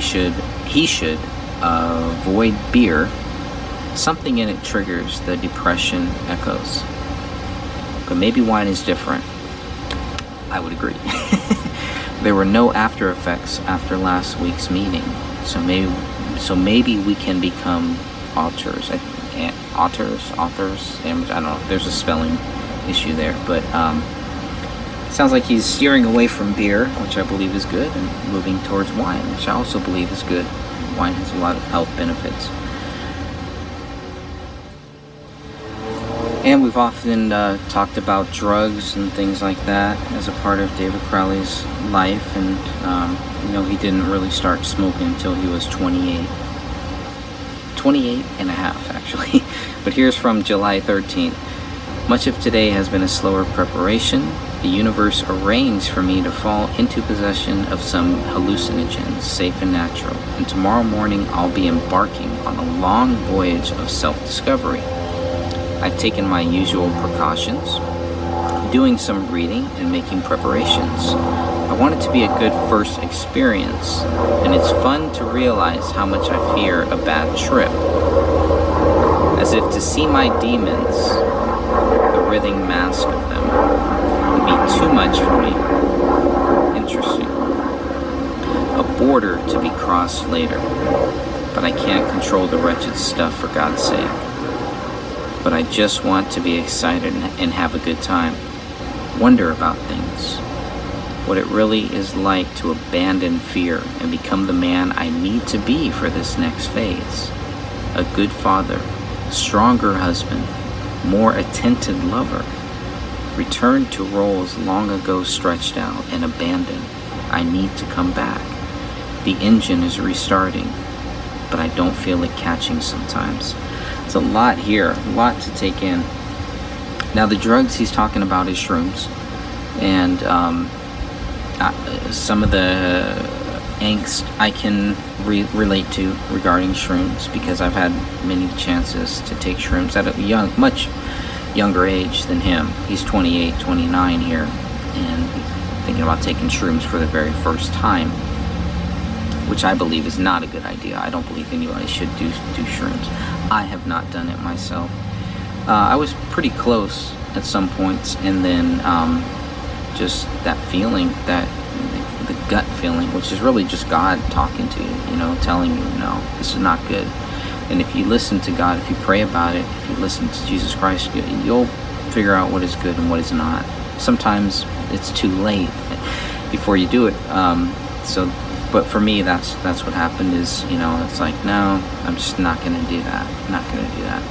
should avoid beer. Something in it triggers the depression echoes. But maybe wine is different. I would agree. There were no after effects after last week's meeting, so maybe we can become authors. Authors. I don't know. There's a spelling issue there, but sounds like he's steering away from beer, which I believe is good, and moving towards wine, which I also believe is good. Wine has a lot of health benefits. And we've often talked about drugs and things like that as a part of David Crowley's life, and he didn't really start smoking until he was 28 and a half, actually. But here's from July 13th. Much of today has been a slower preparation. The universe arranged for me to fall into possession of some hallucinogens, safe and natural, and tomorrow morning I'll be embarking on a long voyage of self-discovery. I've taken my usual precautions, doing some reading and making preparations. I want it to be a good first experience, and it's fun to realize how much I fear a bad trip. As if to see my demons, the writhing mask of them, would be too much for me. Interesting. A border to be crossed later, but I can't control the wretched stuff for God's sake. But I just want to be excited and have a good time. Wonder about things. What it really is like to abandon fear and become the man I need to be for this next phase. A good father, stronger husband, more attentive lover. Return to roles long ago stretched out and abandoned. I need to come back. The engine is restarting, but I don't feel it catching sometimes. It's a lot here, a lot to take in. Now the drugs he's talking about is shrooms, and some of the angst I can relate to regarding shrooms, because I've had many chances to take shrooms at a much younger age than him. He's 28, 29 here, and he's thinking about taking shrooms for the very first time, which I believe is not a good idea. I don't believe anybody should do shrooms. I have not done it myself. I was pretty close at some points, and then just that feeling, the gut feeling, which is really just God talking to you, telling you, no, this is not good. And if you listen to God, if you pray about it, if you listen to Jesus Christ, you'll figure out what is good and what is not. Sometimes it's too late before you do it. But for me, that's what happened. Is it's like, no, I'm just not gonna do that. Not gonna do that.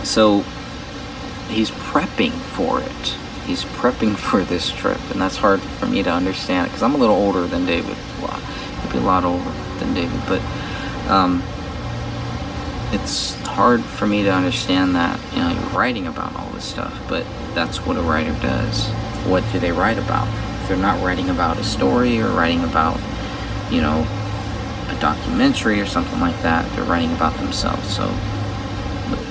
So he's prepping for it. He's prepping for this trip, and that's hard for me to understand because I'm a little older than David. Well, maybe a lot older than David, but it's hard for me to understand that. You're writing about all this stuff, but that's what a writer does. What do they write about? If they're not writing about a story or writing about, a documentary or something like that, they're writing about themselves. So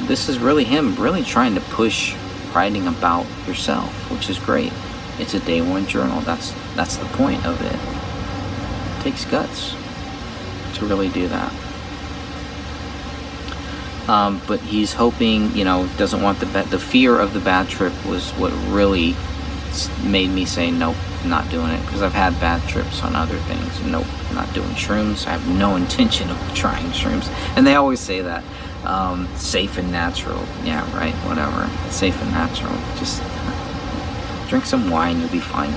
this is really him really trying to push writing about yourself, which is great. It's a day one journal. That's the point of it. It takes guts to really do that. But he's hoping, doesn't want the fear of the bad trip was what really made me say nope, not doing it, because I've had bad trips on other things. Nope, not doing shrooms. I have no intention of trying shrooms. And they always say that, safe and natural. Yeah, right, whatever. Safe and natural. Just drink some wine, you'll be fine.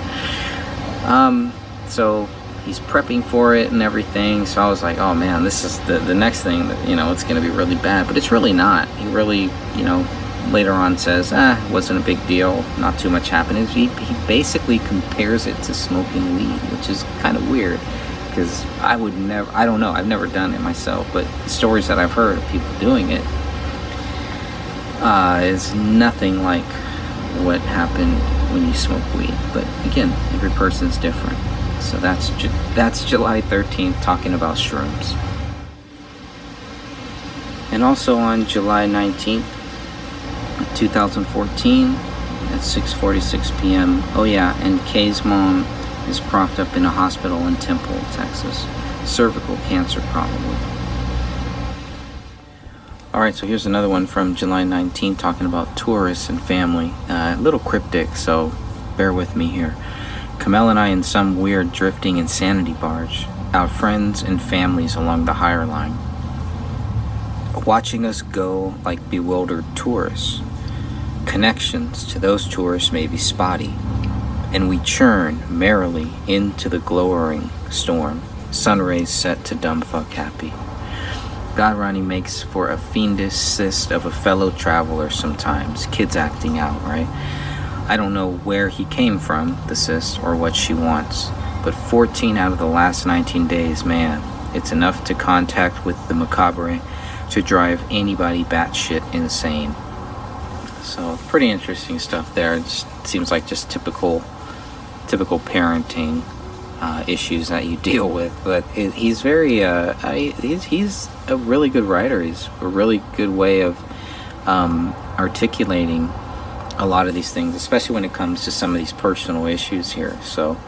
So he's prepping for it and everything. So I was like, oh man, this is the next thing that, it's going to be really bad. But it's really not. He really, later on says, it wasn't a big deal, not too much happened. He basically compares it to smoking weed, which is kind of weird, because I don't know, I've never done it myself, but the stories that I've heard of people doing it is nothing like what happened when you smoke weed. But again, every person's different. So that's July 13th, talking about shrooms. And also on July 19th, 2014 at 6:46 p.m. Oh yeah, and Kay's mom is propped up in a hospital in Temple, Texas. Cervical cancer, probably. Alright, so here's another one from July 19th talking about tourists and family. A little cryptic, so bear with me here. Kamel and I in some weird drifting insanity barge. Our friends and families along the higher line. Watching us go like bewildered tourists. Connections to those tourists may be spotty. And we churn merrily into the glowering storm. Sun rays set to dumb fuck happy. God Ronnie makes for a fiendish cyst of a fellow traveler sometimes. Kids acting out, right? I don't know where he came from, the cyst, or what she wants. But 14 out of the last 19 days, man, it's enough to contact with the macabre to drive anybody batshit insane. So, pretty interesting stuff there. It just seems like just typical parenting issues that you deal with, but he's very he's a really good writer. He's a really good way of articulating a lot of these things, especially when it comes to some of these personal issues here. So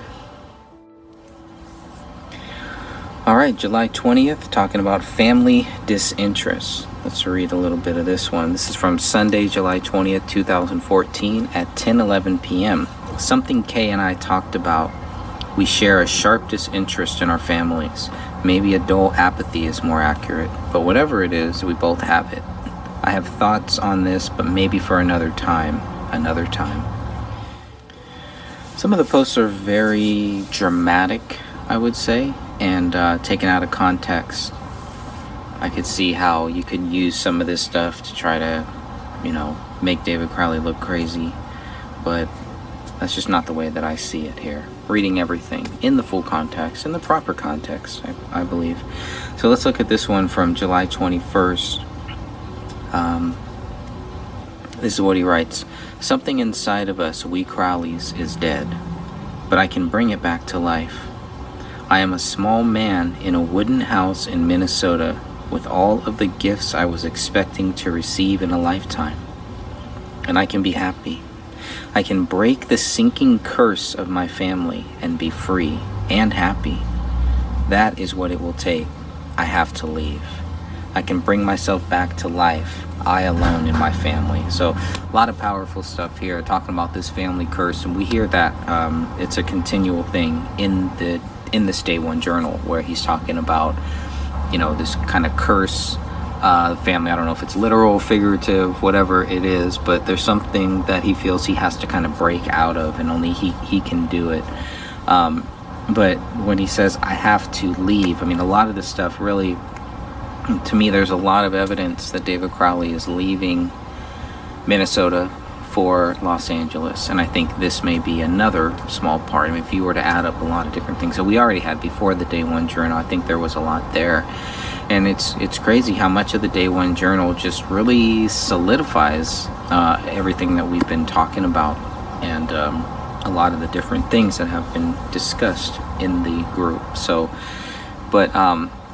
alright, July 20th, talking about family disinterest. Let's read a little bit of this one. This is from Sunday, July 20th, 2014 at 10:11 p.m. Something Kay and I talked about. We share a sharp disinterest in our families. Maybe a dull apathy is more accurate, but whatever it is, we both have it. I have thoughts on this, but maybe for another time. Some of the posts are very dramatic, I would say, and taken out of context. I could see how you could use some of this stuff to try to, make David Crowley look crazy, but that's just not the way that I see it here. Reading everything in the full context, in the proper context, I believe. So let's look at this one from July 21st. This is what he writes. Something inside of us, we Crowleys, is dead, but I can bring it back to life. I am a small man in a wooden house in Minnesota with all of the gifts I was expecting to receive in a lifetime. And I can be happy. I can break the sinking curse of my family and be free and happy. That is what it will take. I have to leave. I can bring myself back to life, I alone in my family. So a lot of powerful stuff here talking about this family curse, and we hear that it's a continual thing in this Day One journal where he's talking about this kind of curse. Family, I don't know if it's literal, figurative, whatever it is, but there's something that he feels he has to kind of break out of, and only he can do it. But when he says, I have to leave, a lot of this stuff really, to me, there's a lot of evidence that David Crowley is leaving Minnesota for Los Angeles, and I think this may be another small part. If you were to add up a lot of different things that we already had before the Day One journal, I think there was a lot there. And it's crazy how much of the Day One journal just really solidifies everything that we've been talking about, and a lot of the different things that have been discussed in the group. So, but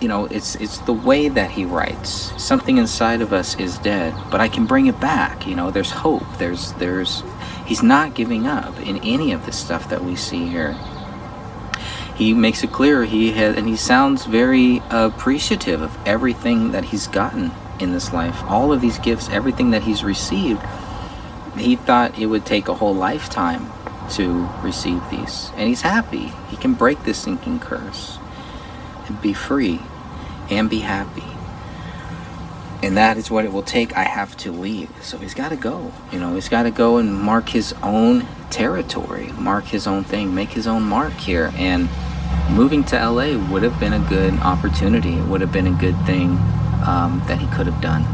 it's the way that he writes. Something inside of us is dead, but I can bring it back. There's hope. He's not giving up in any of the stuff that we see here. He makes it clear and he sounds very appreciative of everything that he's gotten in this life. All of these gifts, everything that he's received, he thought it would take a whole lifetime to receive these. And he's happy. He can break this sinking curse and be free and be happy. And that is what it will take. I have to leave. So he's got to go. He's got to go and mark his own territory, mark his own thing, make his own mark here. And moving to LA would have been a good opportunity. It would have been a good thing that he could have done.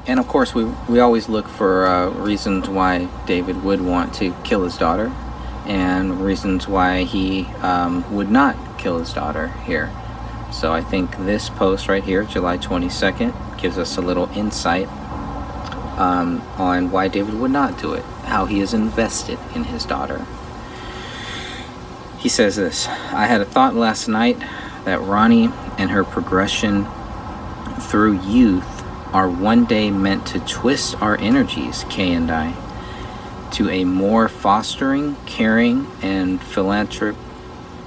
And of course, we always look for reasons why David would want to kill his daughter, and reasons why he would not kill his daughter here. So I think this post right here, July 22nd, gives us a little insight on why David would not do it, how he is invested in his daughter. He says this: I had a thought last night that Ronnie and her progression through youth are one day meant to twist our energies, Kay and I. to a more fostering, caring, and philanthropic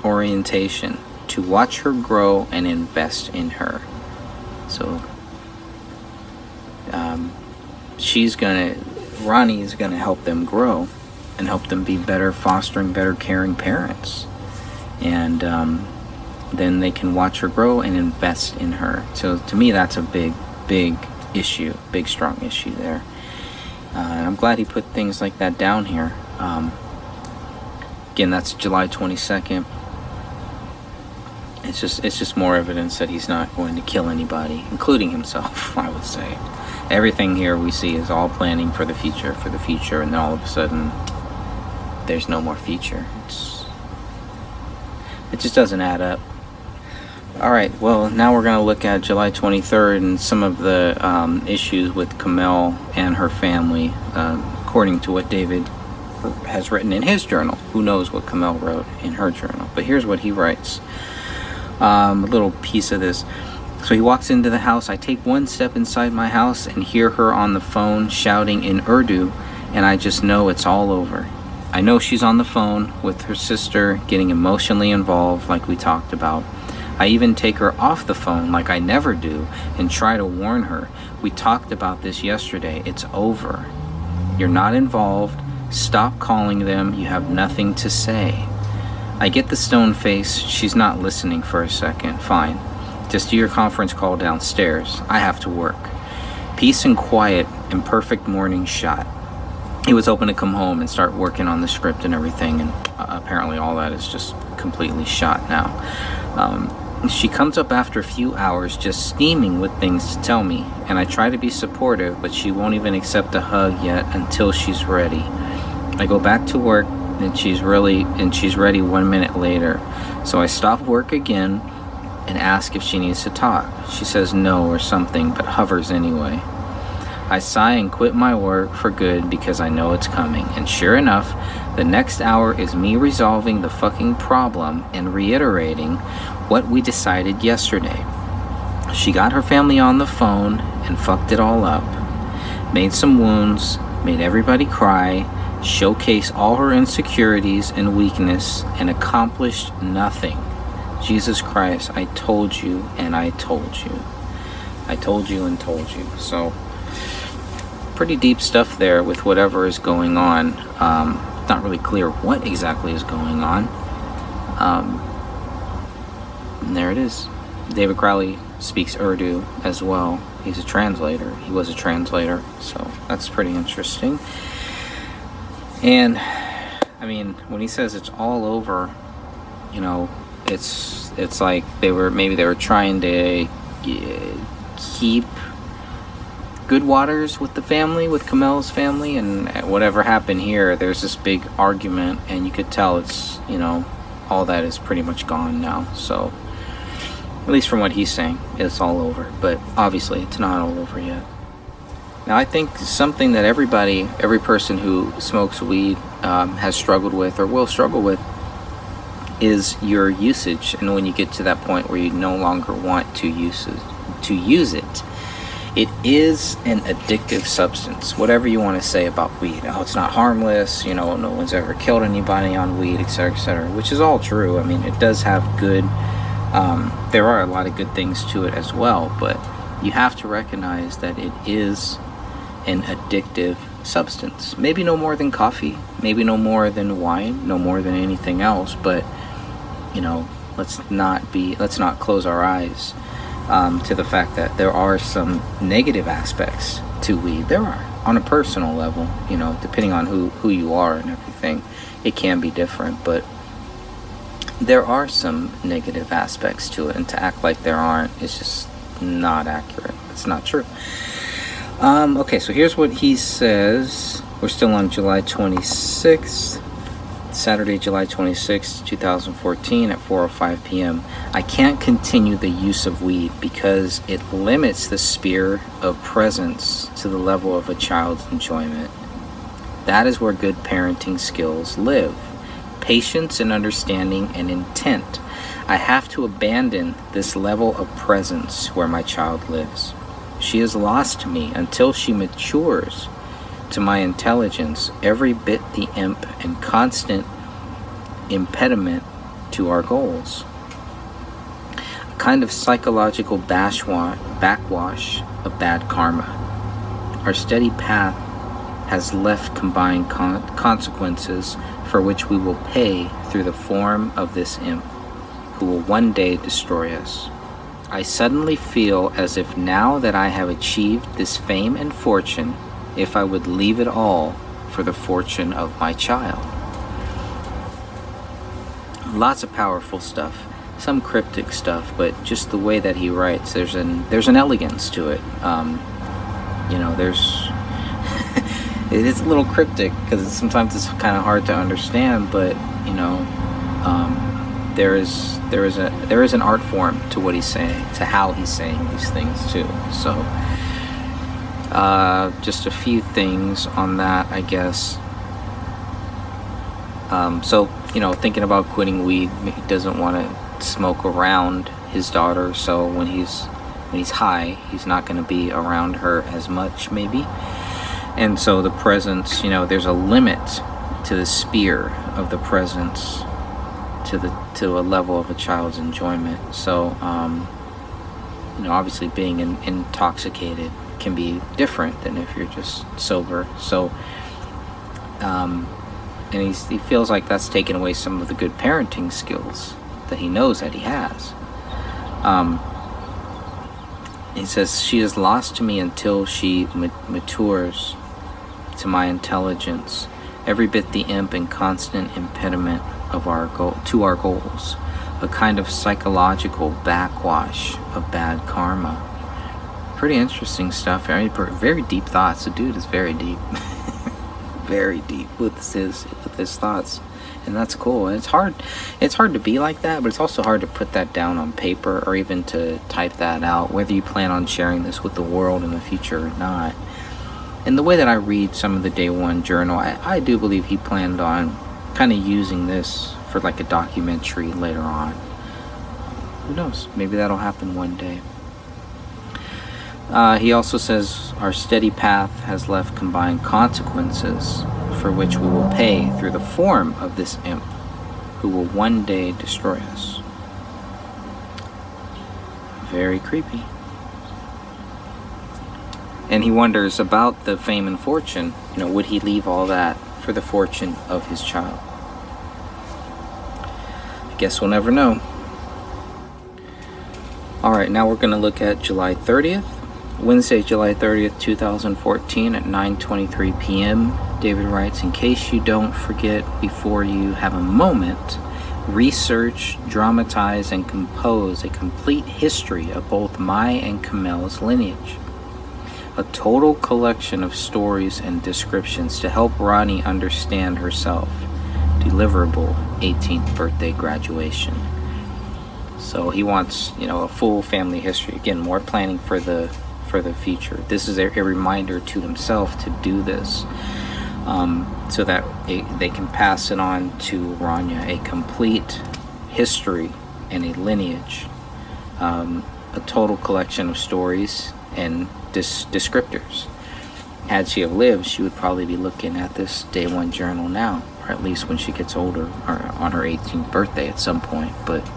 orientation, to watch her grow and invest in her. So Ronnie is gonna help them grow and help them be better fostering, better caring parents. And then they can watch her grow and invest in her. So to me, that's a big issue, big strong issue there. And I'm glad he put things like that down here. Again, that's July 22nd. It's just more evidence that he's not going to kill anybody, including himself, I would say. Everything here we see is all planning for the future, and then all of a sudden, there's no more future. It just doesn't add up. Alright, well, now we're going to look at July 23rd and some of the issues with Kamel and her family, according to what David has written in his journal. Who knows what Kamel wrote in her journal? But here's what he writes. A little piece of this. So he walks into the house. I take one step inside my house and hear her on the phone shouting in Urdu, and I just know it's all over. I know she's on the phone with her sister, getting emotionally involved like we talked about. I even take her off the phone like I never do and try to warn her. We talked about this yesterday. It's over. You're not involved. Stop calling them. You have nothing to say. I get the stone face. She's not listening for a second. Fine. Just do your conference call downstairs. I have to work. Peace and quiet and perfect morning shot. He was hoping to come home and start working on the script and everything, and apparently all that is just completely shot now. She comes up after a few hours just steaming with things to tell me, and I try to be supportive, but she won't even accept a hug yet until she's ready. I go back to work and she's ready 1 minute later. So I stop work again and ask if she needs to talk. She says no or something, but hovers anyway. I sigh and quit my work for good because I know it's coming. And sure enough, the next hour is me resolving the fucking problem and reiterating what we decided yesterday. She got her family on the phone and fucked it all up. Made some wounds, made everybody cry, showcased all her insecurities and weakness, and accomplished nothing. Jesus Christ, I told you and I told you. I told you and told you. So, pretty deep stuff there with whatever is going on. Not really clear what exactly is going on. And there it is. David Crowley speaks Urdu as well. He's a translator. He was a translator. So, that's pretty interesting. And, I mean, when he says it's all over, you know, it's like they were trying to keep good waters with the family, with Kamel's family, and whatever happened here, there's this big argument, and you could tell it's, you know, all that is pretty much gone now. So, at least from what he's saying, it's all over. But obviously, it's not all over yet. Now, I think something that every person who smokes weed has struggled with or will struggle with is your usage. And when you get to that point where you no longer want to use it, it is an addictive substance. Whatever you want to say about weed. Oh, it's not harmless. You know, no one's ever killed anybody on weed, etc., which is all true. I mean, it does have good, there are a lot of good things to it as well, but you have to recognize that it is an addictive substance. Maybe no more than coffee, maybe no more than wine, no more than anything else, but, you know, let's not close our eyes to the fact that there are some negative aspects to weed. There are, on a personal level, you know, depending on who you are and everything, it can be different, but there are some negative aspects to it, and to act like there aren't is just not accurate. It's not true. Okay, so here's what he says. We're still on July 26th, Saturday, July 26th, 2014 at 4:05 p.m. I can't continue the use of weed because it limits the sphere of presence to the level of a child's enjoyment. That is where good parenting skills live. Patience and understanding and intent. I have to abandon this level of presence where my child lives. She is lost to me until she matures. to my intelligence, every bit the imp and constant impediment to our goals. A kind of psychological backwash of bad karma. Our steady path has left combined consequences for which we will pay through the form of this imp, who will one day destroy us. I suddenly feel as if now that I have achieved this fame and fortune, if I would leave it all for the fortune of my child. Lots of powerful stuff, some cryptic stuff, but just the way that he writes, there's an elegance to it. There's it is a little cryptic because sometimes it's kind of hard to understand, but there is an art form to what he's saying, to how he's saying these things too. So just a few things on that, I guess. Thinking about quitting weed, he doesn't want to smoke around his daughter, so when he's high, he's not going to be around her as much, maybe. And so the presence, there's a limit to the sphere of the presence to a level of a child's enjoyment. So obviously being intoxicated can be different than if you're just sober. So and he feels like that's taken away some of the good parenting skills that he knows that he has. He says, she is lost to me until she matures to my intelligence, every bit the imp and constant impediment of our goals, a kind of psychological backwash of bad karma. Pretty interesting stuff. Very deep thoughts. The dude is very deep. Very deep with his thoughts, and that's cool. And it's hard to be like that, but it's also hard to put that down on paper or even to type that out, whether you plan on sharing this with the world in the future or not. And the way that I read some of the Day One journal, I do believe he planned on kind of using this for like a documentary later on. Who knows? Maybe that'll happen one day. He also says, our steady path has left combined consequences for which we will pay through the form of this imp, who will one day destroy us. Very creepy. And he wonders about the fame and fortune. Would he leave all that for the fortune of his child? I guess we'll never know. Alright, now we're going to look at July 30th. Wednesday, July 30th, 2014 at 9:23 p.m. David writes, in case you don't forget before you have a moment, research, dramatize, and compose a complete history of both my and Kamel's lineage. A total collection of stories and descriptions to help Ronnie understand herself. Deliverable 18th birthday graduation. So he wants, a full family history. Again, more planning for the future. This is a reminder to himself to do this, so that they can pass it on to Rania, a complete history and a lineage, a total collection of stories and descriptors. Had she have lived, she would probably be looking at this Day One journal now, or at least when she gets older, or on her 18th birthday at some point, but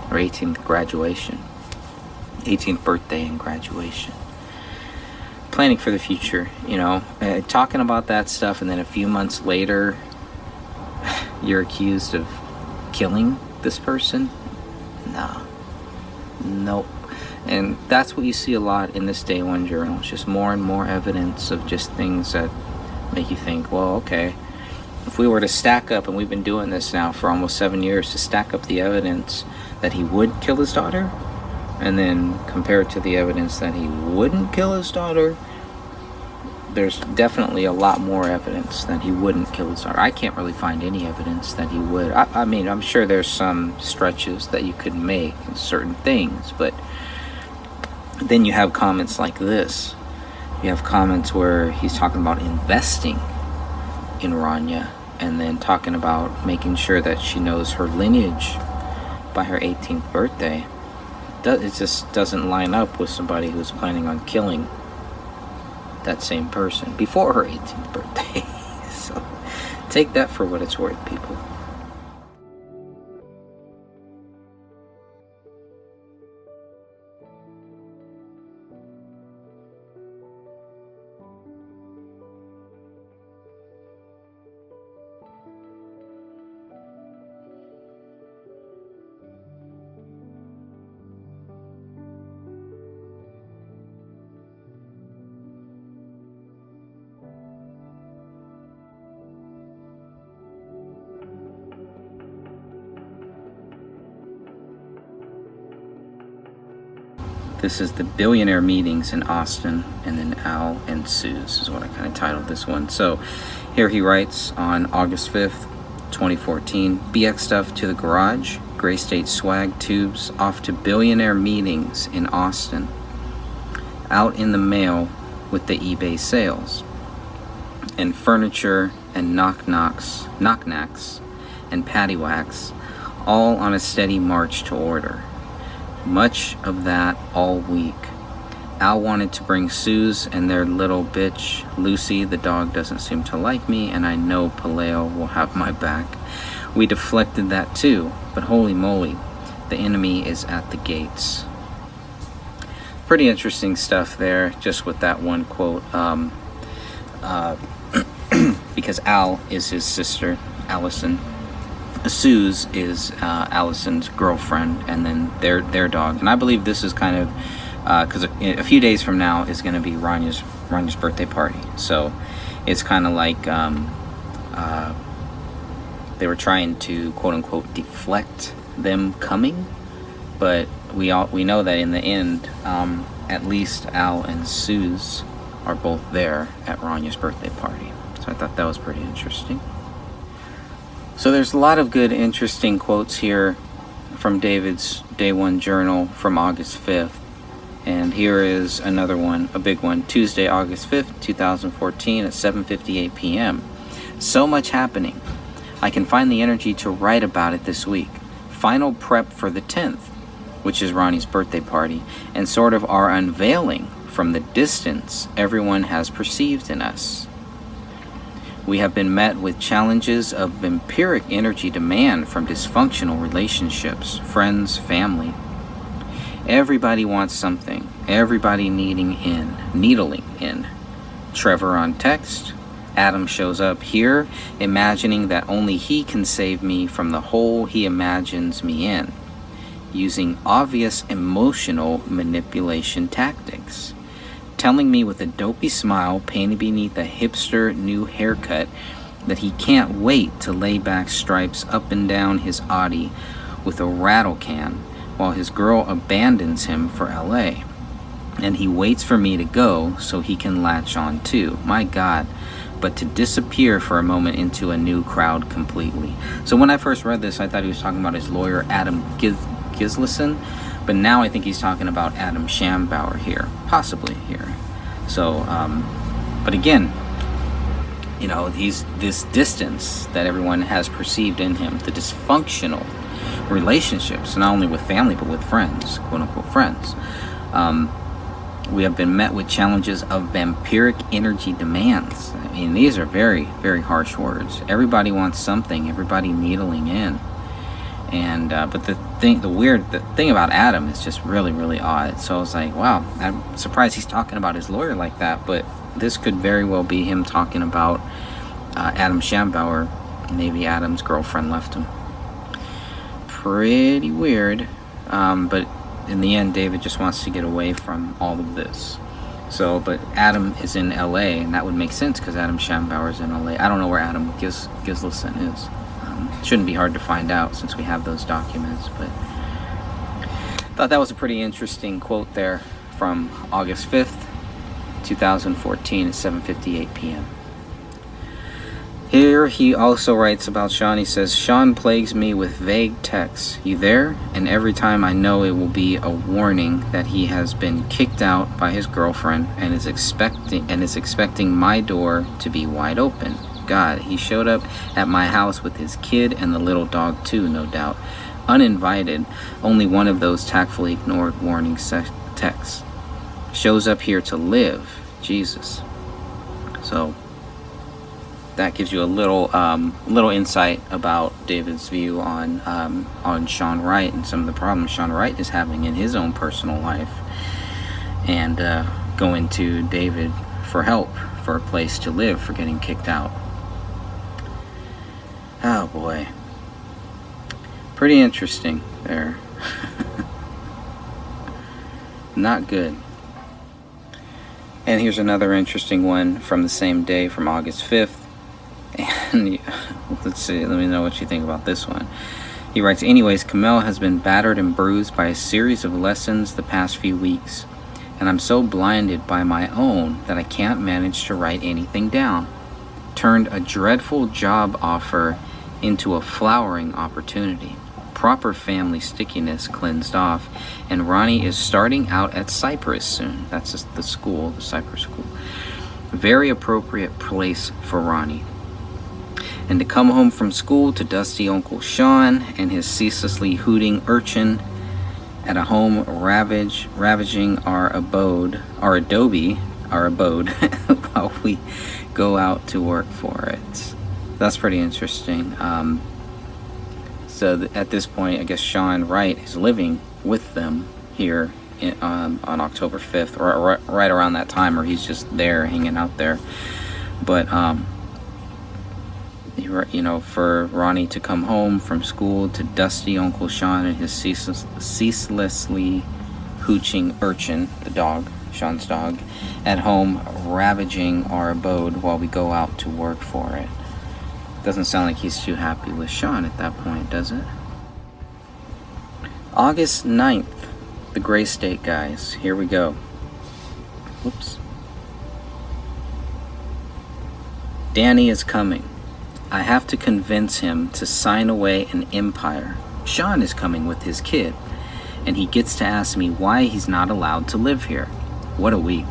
her 18th birthday and graduation. Planning for the future, talking about that stuff, and then a few months later you're accused of killing this person. Nope. And that's what you see a lot in this Day One journal. It's just more and more evidence of just things that make you think, well, okay, if we were to stack up, and we've been doing this now for almost 7 years, to stack up the evidence that he would kill his daughter, and then compare it to the evidence that he wouldn't kill his daughter, there's definitely a lot more evidence that he wouldn't kill his daughter. I can't really find any evidence that he would. I mean, I'm sure there's some stretches that you could make in certain things, but then you have comments like this. You have comments where he's talking about investing in Rania, and then talking about making sure that she knows her lineage by her 18th birthday. It just doesn't line up with somebody who's planning on killing that same person before her 18th birthday. So take that for what it's worth, people. This is the billionaire meetings in Austin, and then Al and Suze is what I kind of titled this one. So here he writes on August 5th, 2014, BX stuff to the garage, Gray State swag tubes off to billionaire meetings in Austin. Out in the mail with the eBay sales. And furniture and knock-knacks and paddywhacks, all on a steady march to order. Much of that all week. Al wanted to bring Suze and their little bitch, Lucy. The dog doesn't seem to like me, and I know Paleo will have my back. We deflected that too, but holy moly, the enemy is at the gates. Pretty interesting stuff there, just with that one quote. Because Al is his sister, Allison. Suze is Allison's girlfriend, and then their dog. And I believe this is kind of because a few days from now is going to be Ranya's birthday party. So it's kind of like they were trying to quote unquote deflect them coming, but we know that in the end, at least Al and Suze are both there at Ranya's birthday party. So I thought that was pretty interesting. So there's a lot of good, interesting quotes here from David's Day One Journal from August 5th. And here is another one, a big one. Tuesday, August 5th, 2014 at 7:58 p.m. So much happening. I can find the energy to write about it this week. Final prep for the 10th, which is Ronnie's birthday party, and sort of our unveiling from the distance everyone has perceived in us. We have been met with challenges of vampiric energy demand from dysfunctional relationships, friends, family. Everybody wants something. Everybody needling in. Trevor on text. Adam shows up here, imagining that only he can save me from the hole he imagines me in, using obvious emotional manipulation tactics. Telling me with a dopey smile painted beneath a hipster new haircut that he can't wait to lay back stripes up and down his Audi with a rattle can while his girl abandons him for LA. And he waits for me to go so he can latch on too. My God. But to disappear for a moment into a new crowd completely. So when I first read this, I thought he was talking about his lawyer, Adam Gislason. But now I think he's talking about Adam Schambauer here, possibly here. So, but again, you know, he's this distance that everyone has perceived in him, the dysfunctional relationships, not only with family, but with friends, quote unquote friends. We have been met with challenges of vampiric energy demands. I mean, these are very, very harsh words. Everybody wants something, everybody needling in. And but the thing about Adam is just really, really odd. So I was like, wow, I'm surprised he's talking about his lawyer like that. But this could very well be him talking about Adam Schambauer. Maybe Adam's girlfriend left him. Pretty weird. But in the end, David just wants to get away from all of this. So, but Adam is in LA, and that would make sense because Adam Schambauer is in LA. I don't know where Adam Gislason is. Shouldn't be hard to find out since we have those documents, but thought that was a pretty interesting quote there from August 5th, 2014 at 7:58 p.m. Here he also writes about Sean. He says, Sean plagues me with vague texts. You there? And every time I know it will be a warning that he has been kicked out by his girlfriend and is expecting my door to be wide open. God, he showed up at my house with his kid and the little dog too, no doubt. Uninvited, only one of those tactfully ignored warning texts. Shows up here to live. Jesus. So that gives you a little insight about David's view on Sean Wright and some of the problems Sean Wright is having in his own personal life, and going to David for help, for a place to live, for getting kicked out. Oh boy, pretty interesting there. Not good. And here's another interesting one from the same day, from August 5th. And let's see, let me know what you think about this one. He writes, anyways, Kamel has been battered and bruised by a series of lessons the past few weeks, and I'm so blinded by my own that I can't manage to write anything down. Turned a dreadful job offer into a flowering opportunity. Proper family stickiness cleansed off, and Ronnie is starting out at Cypress soon. That's just the school, the Cypress school. Very appropriate place for Ronnie. And to come home from school to dusty Uncle Sean and his ceaselessly hooting urchin at a home ravaging our abode, while we go out to work for it. That's pretty interesting. So at this point, I guess Sean Wright is living with them here on October 5th, or right around that time, or he's just there, hanging out there. But for Ronnie to come home from school to dusty Uncle Sean and his ceaselessly hooching urchin, the dog, Sean's dog, at home ravaging our abode while we go out to work for it. Doesn't sound like he's too happy with Sean at that point, does it? August 9th, the Gray State guys. Here we go. Whoops. Danny is coming. I have to convince him to sign away an empire. Sean is coming with his kid, and he gets to ask me why he's not allowed to live here. What a week.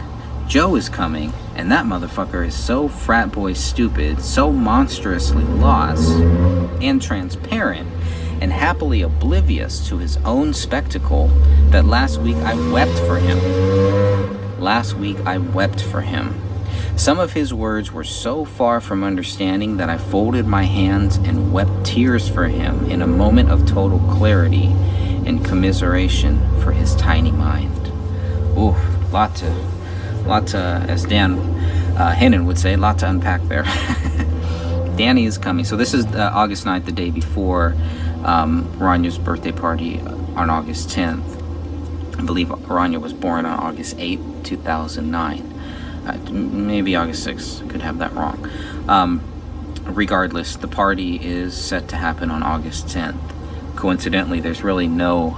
Joe is coming, and that motherfucker is so frat boy stupid, so monstrously lost and transparent, and happily oblivious to his own spectacle that last week I wept for him. Some of his words were so far from understanding that I folded my hands and wept tears for him in a moment of total clarity and commiseration for his tiny mind. Ooh, lot to, as Dan Hennon would say, lot to unpack there. Danny is coming. So this is August 9th, the day before Ranya's birthday party on August 10th. I believe Ranya was born on August 8th, 2009. Maybe August 6th. Could have that wrong. Regardless, the party is set to happen on August 10th. Coincidentally, there's really no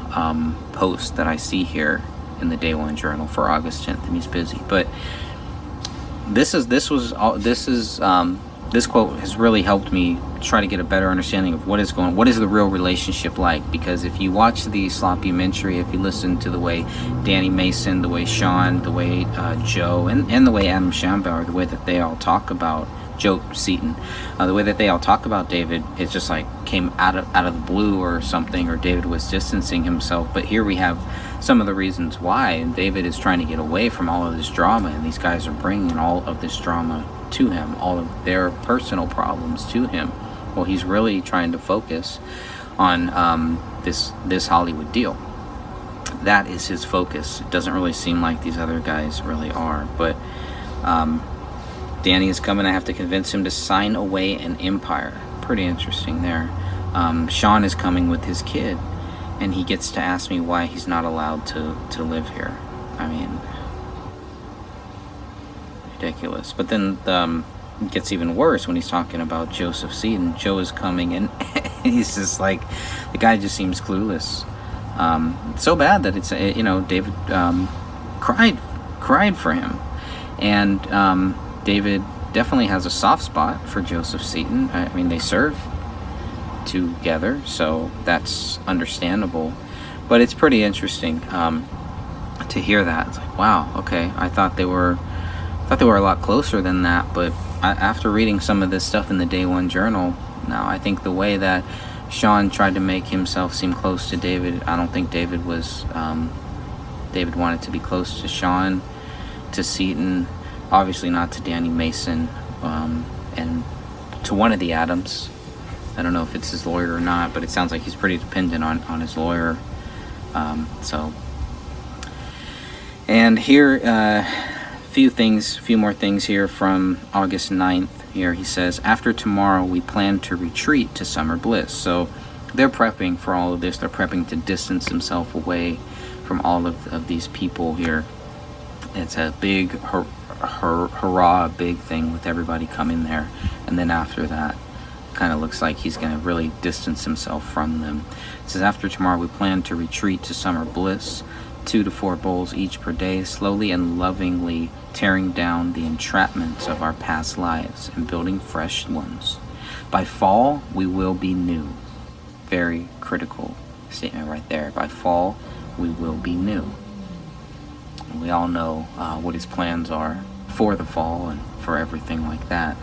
post that I see here in the Day One Journal for August 10th, and he's busy. But this quote has really helped me try to get a better understanding of what is the real relationship like. Because if you watch the sloppy-mentary, if you listen to the way Danny Mason, the way Sean, the way Joe, and the way Adam Schambauer, the way that they all talk about Joe Seaton, the way that they all talk about David, it's just like came out of the blue or something, or David was distancing himself. But here we have some of the reasons why, and David is trying to get away from all of this drama, and these guys are bringing all of this drama to him, all of their personal problems to him. Well, he's really trying to focus on this Hollywood deal. That is his focus. It doesn't really seem like these other guys really are. But Danny is coming. I have to convince him to sign away an empire. Pretty interesting there. Sean is coming with his kid, and he gets to ask me why he's not allowed to live here. I mean, ridiculous. But then it gets even worse when he's talking about Joseph Seaton. Joe is coming, and he's just like, the guy just seems clueless. So bad that it's David cried for him, and David definitely has a soft spot for Joseph Seaton. I mean, they serve together, so that's understandable. But it's pretty interesting to hear that. It's like, wow, okay, I thought they were a lot closer than that. But after reading some of this stuff in the Day One Journal, now I think the way that Sean tried to make himself seem close to David, I don't think David was David wanted to be close to Sean, to Seaton, Obviously not to Danny Mason, and to one of the Adams. I don't know if it's his lawyer or not, but it sounds like he's pretty dependent on his lawyer. And here, few more things here from August 9th. Here he says, after tomorrow we plan to retreat to summer bliss. So they're prepping for all of this. They're prepping to distance himself away from all of these people here. It's a big hurrah, big thing with everybody coming there. And then after that, kind of looks like he's going to really distance himself from them. It says, after tomorrow we plan to retreat to summer bliss, 2 to 4 bowls each per day, slowly and lovingly tearing down the entrapments of our past lives and building fresh ones. By fall, we will be new. Very critical statement right there. By fall, we will be new. And we all know what his plans are for the fall and for everything like that.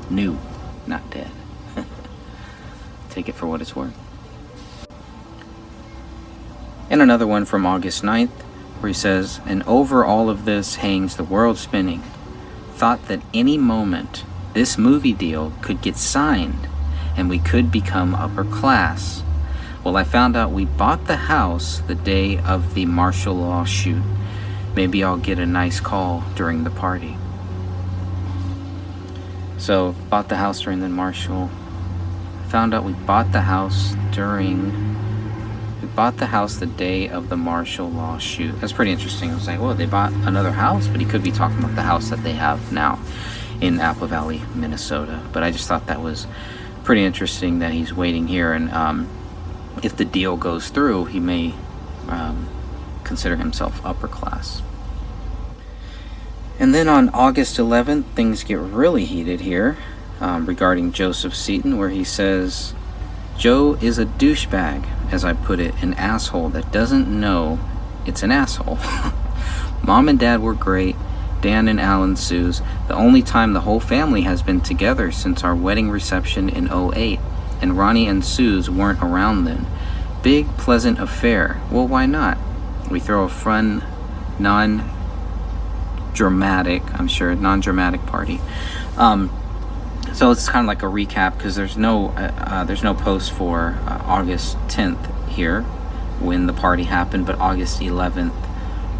New, not dead. Take it for what it's worth. And another one from August 9th, where he says, and over all of this hangs the world spinning. Thought that any moment this movie deal could get signed and we could become upper class. Well, I found out we bought the house the day of the martial law shoot. Maybe I'll get a nice call during the party. So, bought the house during the martial. Found out we bought the house the day of the martial law shoot. That's pretty interesting. I was like, well, they bought another house, but he could be talking about the house that they have now in Apple Valley, Minnesota. But I just thought that was pretty interesting that he's waiting here, and if the deal goes through, he may consider himself upper class. And then on August 11th, things get really heated here regarding Joseph Seaton, where he says, Joe is a douchebag, as I put it, an asshole that doesn't know it's an asshole. Mom and Dad were great. Dan and Alan Sue's the only time the whole family has been together since our wedding reception in '08, and Ronnie and Sue's weren't around then. Big, pleasant affair. Well, why not? We throw a fun, non-dramatic party. So it's kind of like a recap, because there's no post for August 10th here when the party happened, but August 11th,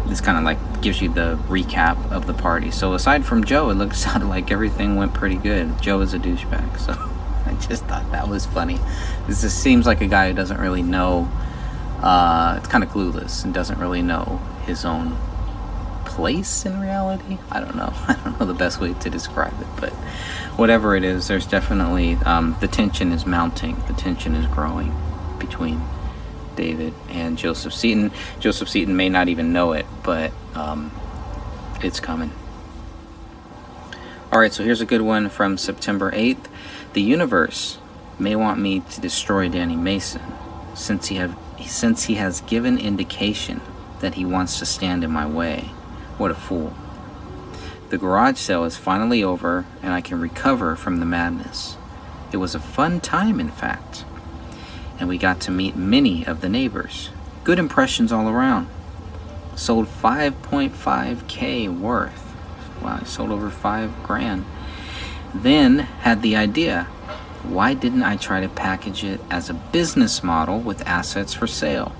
this kind of like gives you the recap of the party. So aside from Joe, it sounded like everything went pretty good. Joe is a douchebag, so I just thought that was funny. This just seems like a guy who doesn't really know, it's kind of clueless and doesn't really know his own place in reality. I don't know the best way to describe it, but whatever it is, there's definitely the tension is mounting, the tension is growing between David and Joseph Seaton. Joseph Seaton may not even know it, but it's coming. Alright, so here's a good one from September 8th. The universe may want me to destroy Danny Mason since he has given indication that he wants to stand in my way. What a fool. The garage sale is finally over, and I can recover from the madness. It was a fun time, in fact. And we got to meet many of the neighbors. Good impressions all around. Sold $5.5K worth. Wow, I sold over $5,000. Then had the idea, why didn't I try to package it as a business model with assets for sale?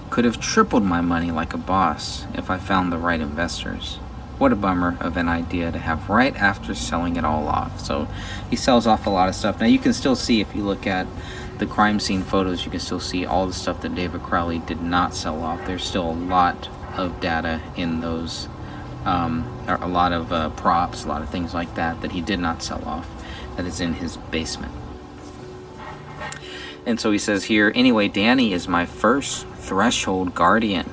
Could have tripled my money like a boss if I found the right investors. What a bummer of an idea to have right after selling it all off. So he sells off a lot of stuff. Now you can still see, if you look at the crime scene photos, you can still see all the stuff that David Crowley did not sell off. There's still a lot of data in those, a lot of props, a lot of things like that he did not sell off, that is in his basement. And so he says here, anyway, Danny is my first threshold guardian.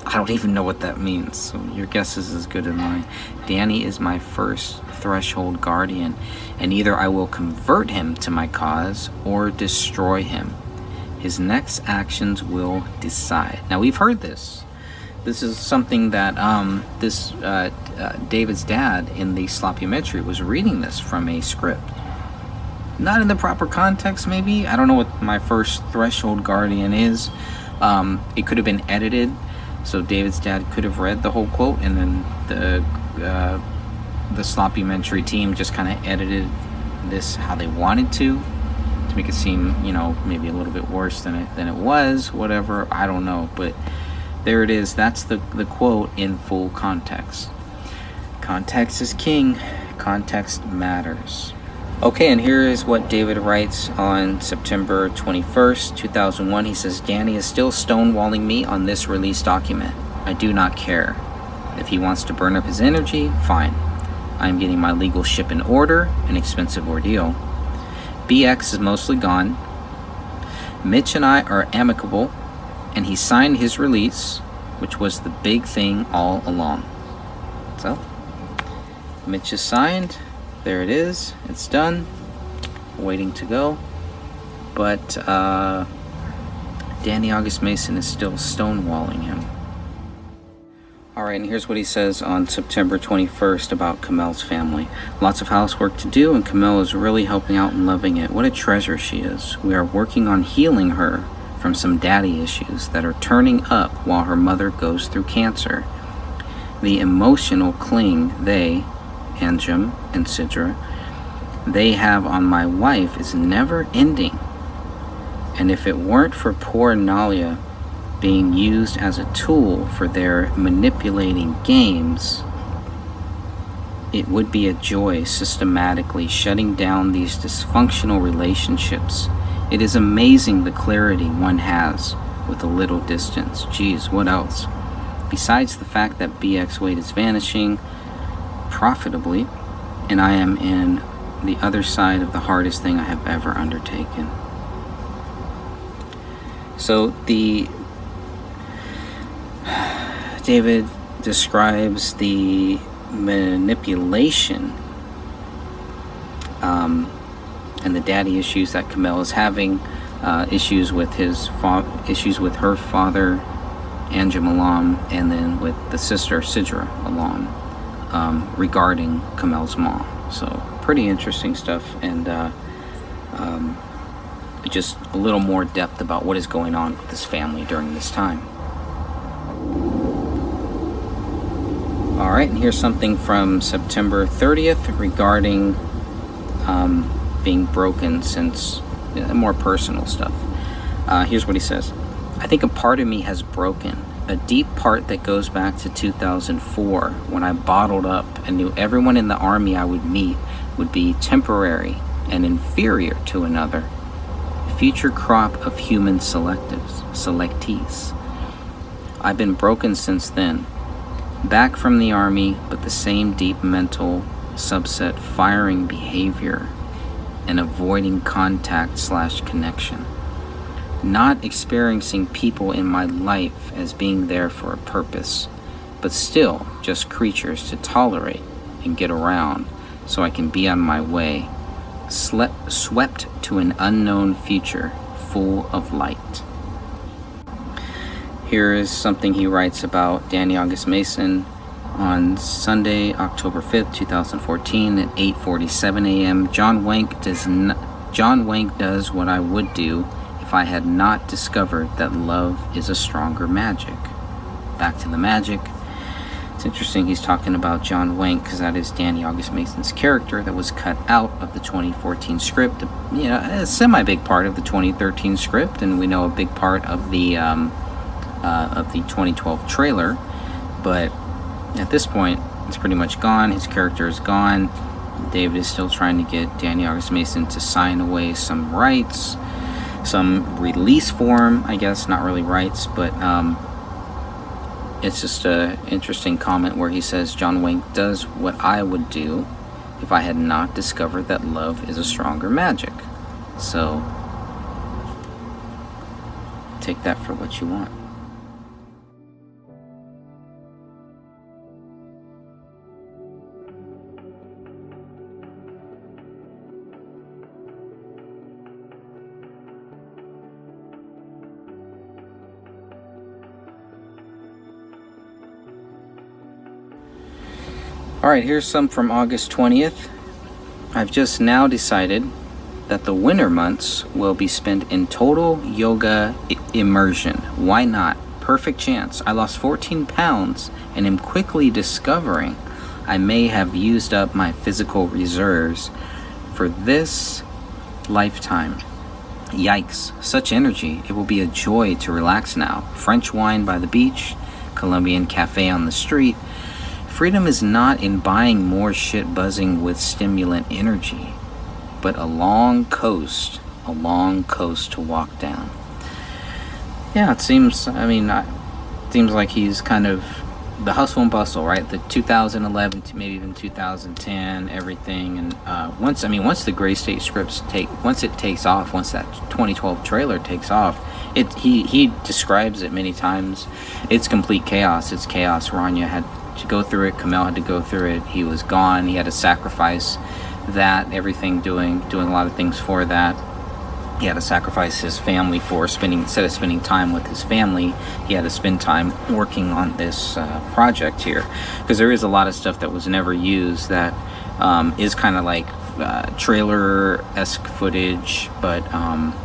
I don't even know what that means, so your guess is as good as mine. Danny is my first threshold guardian, and either I will convert him to my cause or destroy him. His next actions will decide. Now, we've heard this. This is something that David's dad in the Sloppymetry was reading this from a script. Not in the proper context, maybe. I don't know what my first threshold guardian is. It could have been edited, so David's dad could have read the whole quote, and then the the Sloppymentary team just kind of edited this how they wanted to make it seem, maybe a little bit worse than it was, whatever, I don't know, but there it is. That's the quote in full context. Context is king. Context matters. Okay, and here is what David writes on September 21st, 2001. He says, Danny is still stonewalling me on this release document. I do not care. If he wants to burn up his energy, fine. I am getting my legal ship in order, an expensive ordeal. BX is mostly gone. Mitch and I are amicable, and he signed his release, which was the big thing all along. So, Mitch is signed. There it is. It's done. Waiting to go. But Danny August Mason is still stonewalling him. Alright, and here's what he says on September 21st about Kamel's family. Lots of housework to do, and Kamel is really helping out and loving it. What a treasure she is. We are working on healing her from some daddy issues that are turning up while her mother goes through cancer. The emotional cling they, Anjem and Sidra, they have on my wife is never ending. And if it weren't for poor Nalia being used as a tool for their manipulating games, it would be a joy systematically shutting down these dysfunctional relationships. It is amazing the clarity one has with a little distance. Geez, what else? Besides the fact that BX Wade is vanishing profitably, and I am in the other side of the hardest thing I have ever undertaken. So David describes the manipulation and the daddy issues that Kamel is having, issues with her father, Anjem Alam, and then with the sister Sidra Alam, regarding Kamel's mom. So pretty interesting stuff, and just a little more depth about what is going on with this family during this time. Alright, and here's something from September 30th regarding being broken, since more personal stuff. Here's what he says. I think a part of me has broken. A deep part that goes back to 2004, when I bottled up and knew everyone in the army I would meet would be temporary and inferior to another. A future crop of human selectees. I've been broken since then. Back from the army, but the same deep mental subset firing behavior and avoiding contact/connection. Not experiencing people in my life as being there for a purpose, but still just creatures to tolerate and get around so I can be on my way, swept to an unknown future full of light. Here is something he writes about Danny August Mason on Sunday, October 5th, 2014 at 8:47 a.m. John Wank does what I would do if I had not discovered that love is a stronger magic. Back to the magic. It's interesting he's talking about John Wank, because that is Danny August Mason's character that was cut out of the 2014 script. A semi-big part of the 2013 script, and we know a big part of the 2012 trailer. But at this point, it's pretty much gone. His character is gone. David is still trying to get Danny August Mason to sign away some rights, some release form, I guess, not really rights, but it's just an interesting comment where he says John Wank does what I would do if I had not discovered that love is a stronger magic. So take that for what you want. Alright, here's some from August 20th. I've just now decided that the winter months will be spent in total yoga immersion. Why not? Perfect chance. I lost 14 pounds and am quickly discovering I may have used up my physical reserves for this lifetime. Yikes, such energy. It will be a joy to relax now. French wine by the beach, Colombian cafe on the street. Freedom is not in buying more shit buzzing with stimulant energy, but a long coast to walk down. Yeah, it seems like he's kind of the hustle and bustle, right? The 2011 to maybe even 2010, everything. And once the Gray State scripts once it takes off, once that 2012 trailer takes off, he describes it many times. It's complete chaos. It's chaos. Rania had to go through it. Kamel had to go through it. He was gone. He had to sacrifice that, everything, doing a lot of things for that. He had to sacrifice his family instead of spending time with his family, he had to spend time working on this project here. Because there is a lot of stuff that was never used that is kind of like trailer-esque footage, but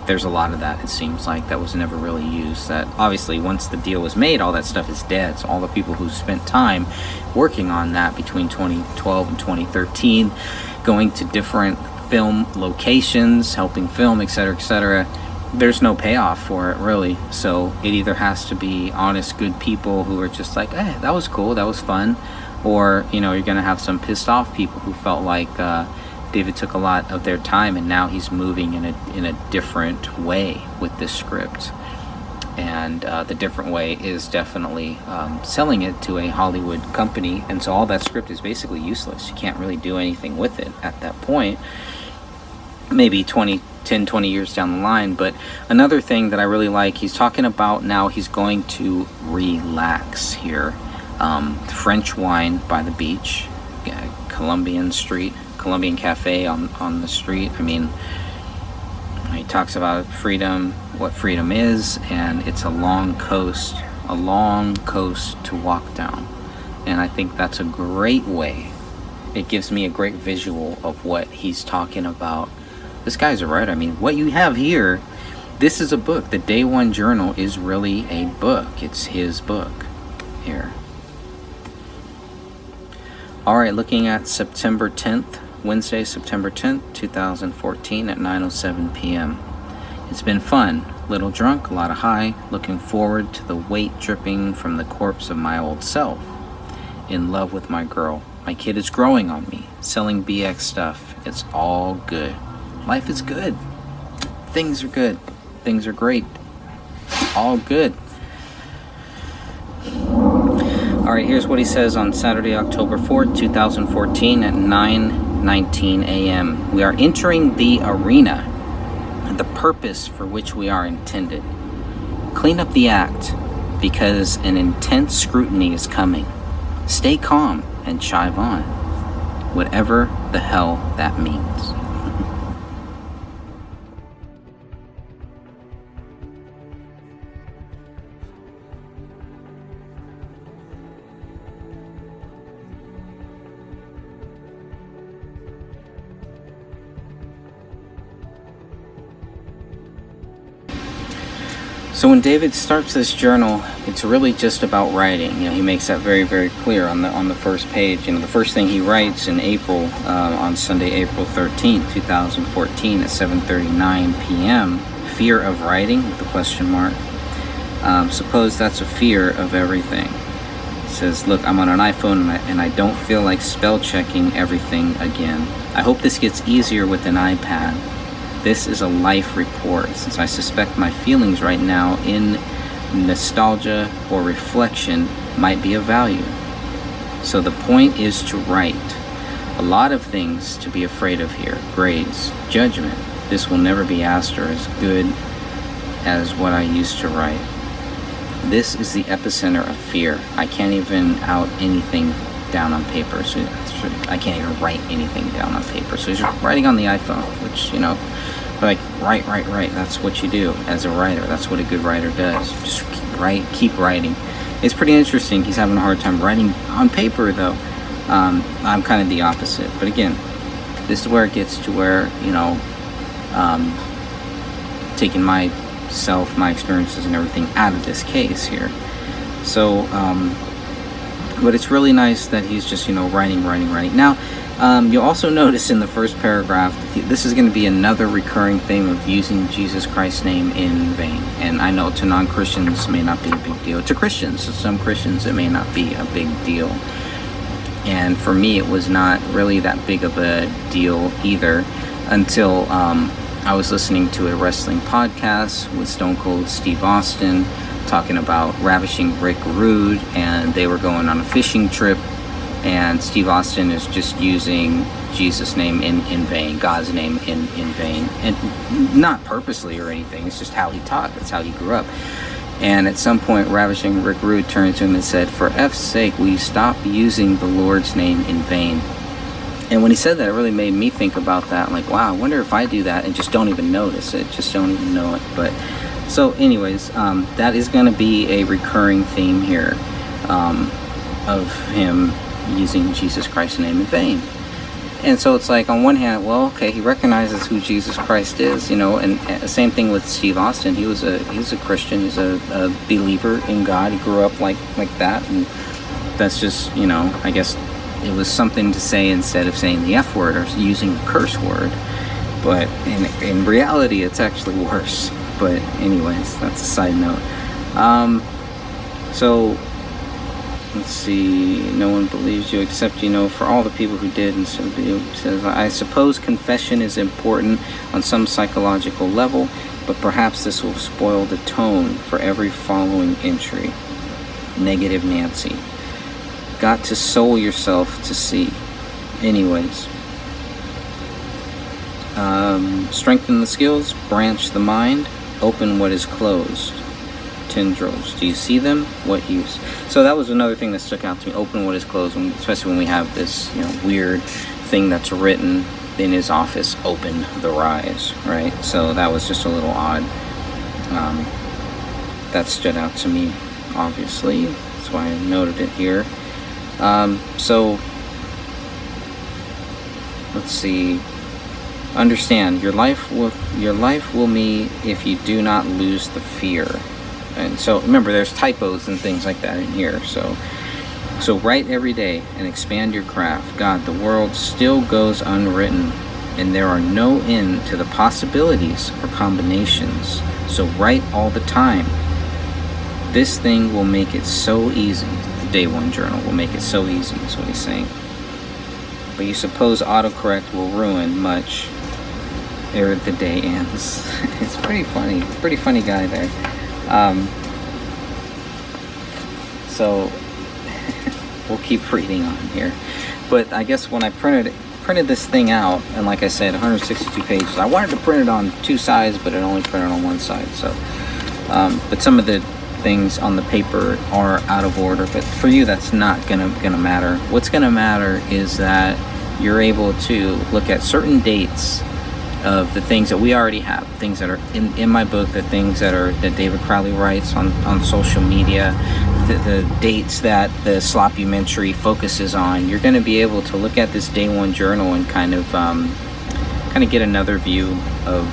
there's a lot of that, it seems like, that was never really used. That obviously, once the deal was made, all that stuff is dead. So all the people who spent time working on that between 2012 and 2013, going to different film locations, helping film, etc., there's no payoff for it, really. So it either has to be honest, good people who are just like, hey, that was cool, that was fun, or you're gonna have some pissed off people who felt like David took a lot of their time and now he's moving in a different way with this script. And the different way is definitely selling it to a Hollywood company, and so all that script is basically useless. You can't really do anything with it at that point. Maybe 10, 20 years down the line. But another thing that I really like, he's talking about now he's going to relax here. French wine by the beach, Colombian cafe on the street. I mean, he talks about freedom, what freedom is, and it's a long coast to walk down. And I think that's a great way. It gives me a great visual of what he's talking about. This guy's a writer. I mean, what you have here, this is a book. The Day One Journal is really a book. It's his book here. All right, looking at September 10th, Wednesday, September 10th, 2014 at 9:07 p.m. It's been fun. Little drunk, a lot of high. Looking forward to the weight dripping from the corpse of my old self. In love with my girl. My kid is growing on me. Selling BX stuff. It's all good. Life is good. Things are good. Things are great. All good. All right, here's what he says on Saturday, October 4th, 2014 at 9:19 a.m. We are entering the arena, the purpose for which we are intended. Clean up the act, because an intense scrutiny is coming. Stay calm and chive on, whatever the hell that means. So when David starts this journal, it's really just about writing. He makes that very, very clear on the first page. The first thing he writes in April, on Sunday, April 13th, 2014 at 7:39 p.m., fear of writing, with a question mark. Suppose that's a fear of everything. It says, look, I'm on an iPhone and I don't feel like spell checking everything again. I hope this gets easier with an iPad. This is a life report, since I suspect my feelings right now in nostalgia or reflection might be of value. So the point is to write. A lot of things to be afraid of here. Grades, judgment. This will never be asked or as good as what I used to write. This is the epicenter of fear. I can't even out anything down on paper. So I can't even write anything down on paper. So he's writing on the iPhone, which, like, write. That's what you do as a writer. That's what a good writer does. Just keep writing. It's pretty interesting. He's having a hard time writing on paper, though. I'm kind of the opposite. But again, this is where it gets to where, taking myself, my experiences and everything out of this case here. So, But it's really nice that he's just, writing. Now, you'll also notice in the first paragraph, this is going to be another recurring theme of using Jesus Christ's name in vain. And I know to non-Christians may not be a big deal. To Christians, to some Christians, it may not be a big deal. And for me, it was not really that big of a deal either until I was listening to a wrestling podcast with Stone Cold Steve Austin talking about ravishing Rick Rude, and they were going on a fishing trip, and Steve Austin is just using Jesus' name in vain, God's name in vain, and not purposely or anything. It's just how he taught. That's how he grew up. And at some point, ravishing Rick Rude turned to him and said, "For F's sake, will you stop using the Lord's name in vain?" And when he said that, it really made me think about that. Like, wow, I wonder if I do that and just don't even notice it, just don't even know it. But so anyways, that is going to be a recurring theme here of him using Jesus Christ's name in vain. And so it's like, on one hand, well, okay, he recognizes who Jesus Christ is, and same thing with Steve Austin. He's a Christian, he's a believer in God. He grew up like that, and that's just, I guess it was something to say instead of saying the F word or using the curse word. But in reality, it's actually worse. But anyways, that's a side note. So let's see. No one believes you except for all the people who did. And so it says, I suppose confession is important on some psychological level, but perhaps this will spoil the tone for every following entry. Negative Nancy. Got to soul yourself to see. Anyways. Strengthen the skills, branch the mind, open what is closed. Tendrils. Do you see them? What use? So that was another thing that stuck out to me. Open what is closed, especially when we have this weird thing that's written in his office. Open the rise, right? So that was just a little odd. That stood out to me, obviously. That's why I noted it here. So let's see. Understand, your life will be if you do not lose the fear. And so remember, there's typos and things like that in here. So write every day and expand your craft. God, the world still goes unwritten, and there are no end to the possibilities or combinations. So write all the time. This thing will make it so easy. The Day One Journal will make it so easy, is what he's saying. But you suppose autocorrect will ruin much ere the day ends. It's pretty funny. Pretty funny guy there. So we'll keep reading on here. But I guess when I printed this thing out, and like I said, 162 pages, I wanted to print it on two sides, but it only printed on one side. So, but some of the things on the paper are out of order. But for you, that's not gonna matter. What's gonna matter is that you're able to look at certain dates of the things that we already have, things that are in my book, the things that David Crowley writes on social media, the dates that the Sloppymentary focuses on. You're going to be able to look at this Day One Journal and kind of get another view of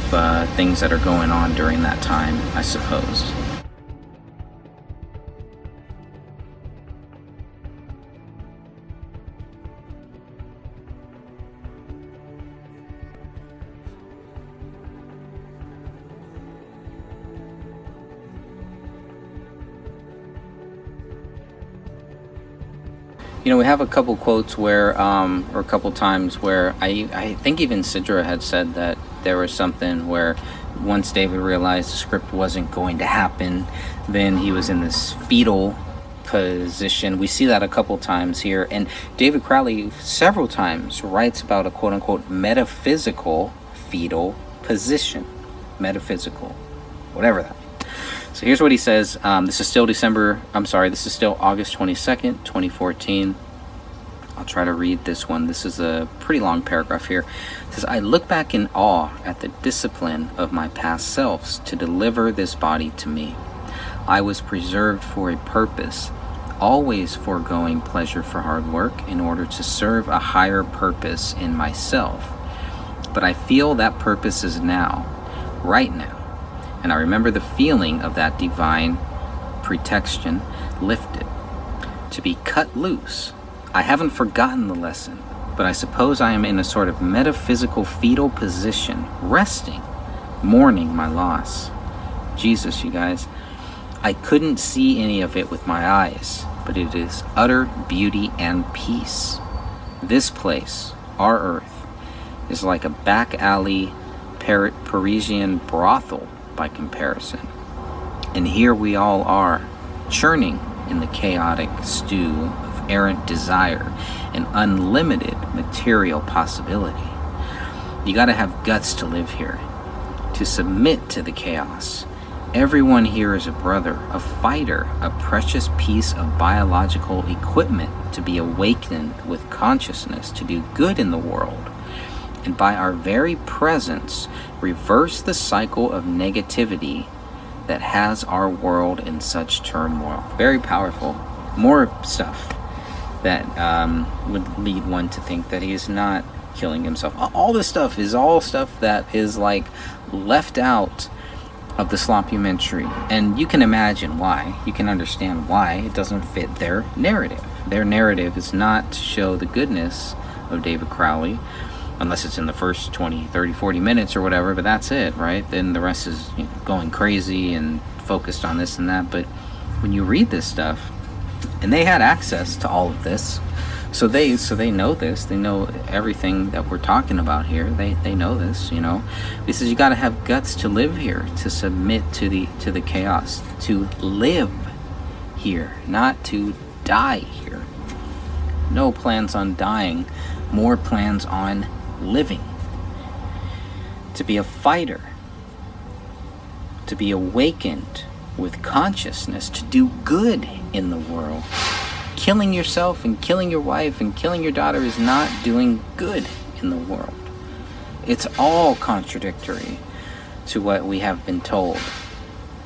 things that are going on during that time, I suppose. We have a couple quotes where, or a couple times where I think even Sidra had said that there was something where once David realized the script wasn't going to happen, then he was in this fetal position. We see that a couple times here. And David Crowley several times writes about a quote-unquote metaphysical fetal position. Metaphysical. Whatever that means. So here's what he says. This is still August 22nd, 2014. I'll try to read this one. This is a pretty long paragraph here. It says, I look back in awe at the discipline of my past selves to deliver this body to me. I was preserved for a purpose, always foregoing pleasure for hard work in order to serve a higher purpose in myself. But I feel that purpose is now, right now. And I remember the feeling of that divine protection lifted. to be cut loose. I haven't forgotten the lesson, but I suppose I am in a sort of metaphysical fetal position, resting, mourning my loss. Jesus, you guys, I couldn't see any of it with my eyes, but it is utter beauty and peace. This place, our earth, is like a back alley Parisian brothel by comparison. And here we all are, churning in the chaotic stew of errant desire and unlimited material possibility. You gotta have guts to live here, to submit to the chaos. Everyone here is a brother, a fighter, a precious piece of biological equipment to be awakened with consciousness to do good in the world, and by our very presence reverse the cycle of negativity that has our world in such turmoil. Very powerful. More stuff that would lead one to think that he is not killing himself. All this stuff is all stuff that is like left out of the sloppumentary, and you can imagine why. You can understand why it doesn't fit their narrative. Their narrative is not to show the goodness of David Crowley, unless it's in the first 20, 30, 40 minutes or whatever, but that's it, right? Then the rest is, you know, going crazy and focused on this and that. But when you read this stuff, and they had access to all of this, so they know this. They know everything that we're talking about here. They know this, you know. He says you got to have guts to live here, to submit to the chaos, to live here, not to die here. No plans on dying, more plans on living. To be a fighter, to be awakened with consciousness, to do good in the world. Killing yourself and killing your wife and killing your daughter is not doing good in the world. It's all contradictory to what we have been told,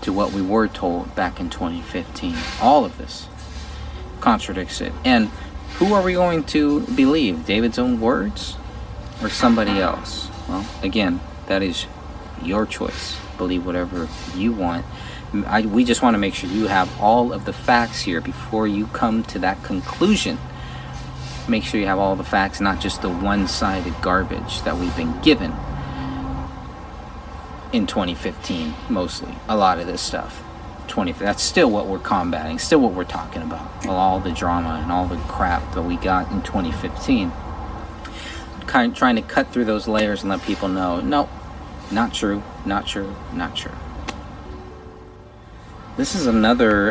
to what we were told back in 2015. All of this contradicts it. And who are we going to believe? David's own words or somebody else? Well, again, that is your choice. Believe whatever you want. We just want to make sure you have all of the facts here before you come to that conclusion. Make sure you have all the facts, not just the one-sided garbage that we've been given in 2015, mostly. A lot of this stuff. That's still what we're combating, still what we're talking about. All the drama and all the crap that we got in 2015. Kind of trying to cut through those layers and let people know, no, not true, not true, not true. This is another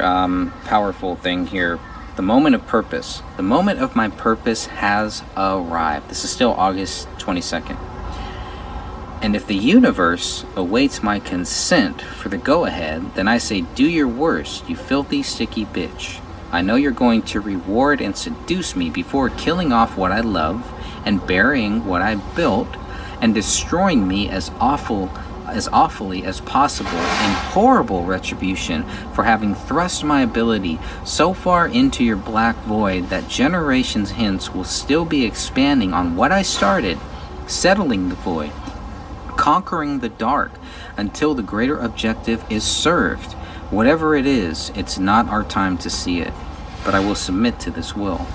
powerful thing here. The moment of purpose. The moment of my purpose has arrived. This is still August 22nd. And if the universe awaits my consent for the go-ahead, then I say, do your worst, you filthy, sticky bitch. I know you're going to reward and seduce me before killing off what I love and burying what I built and destroying me as awfully as possible in horrible retribution for having thrust my ability so far into your black void that generations hence will still be expanding on what I started, settling the void, conquering the dark until the greater objective is served. Whatever it is, it's not our time to see it, but I will submit to this will,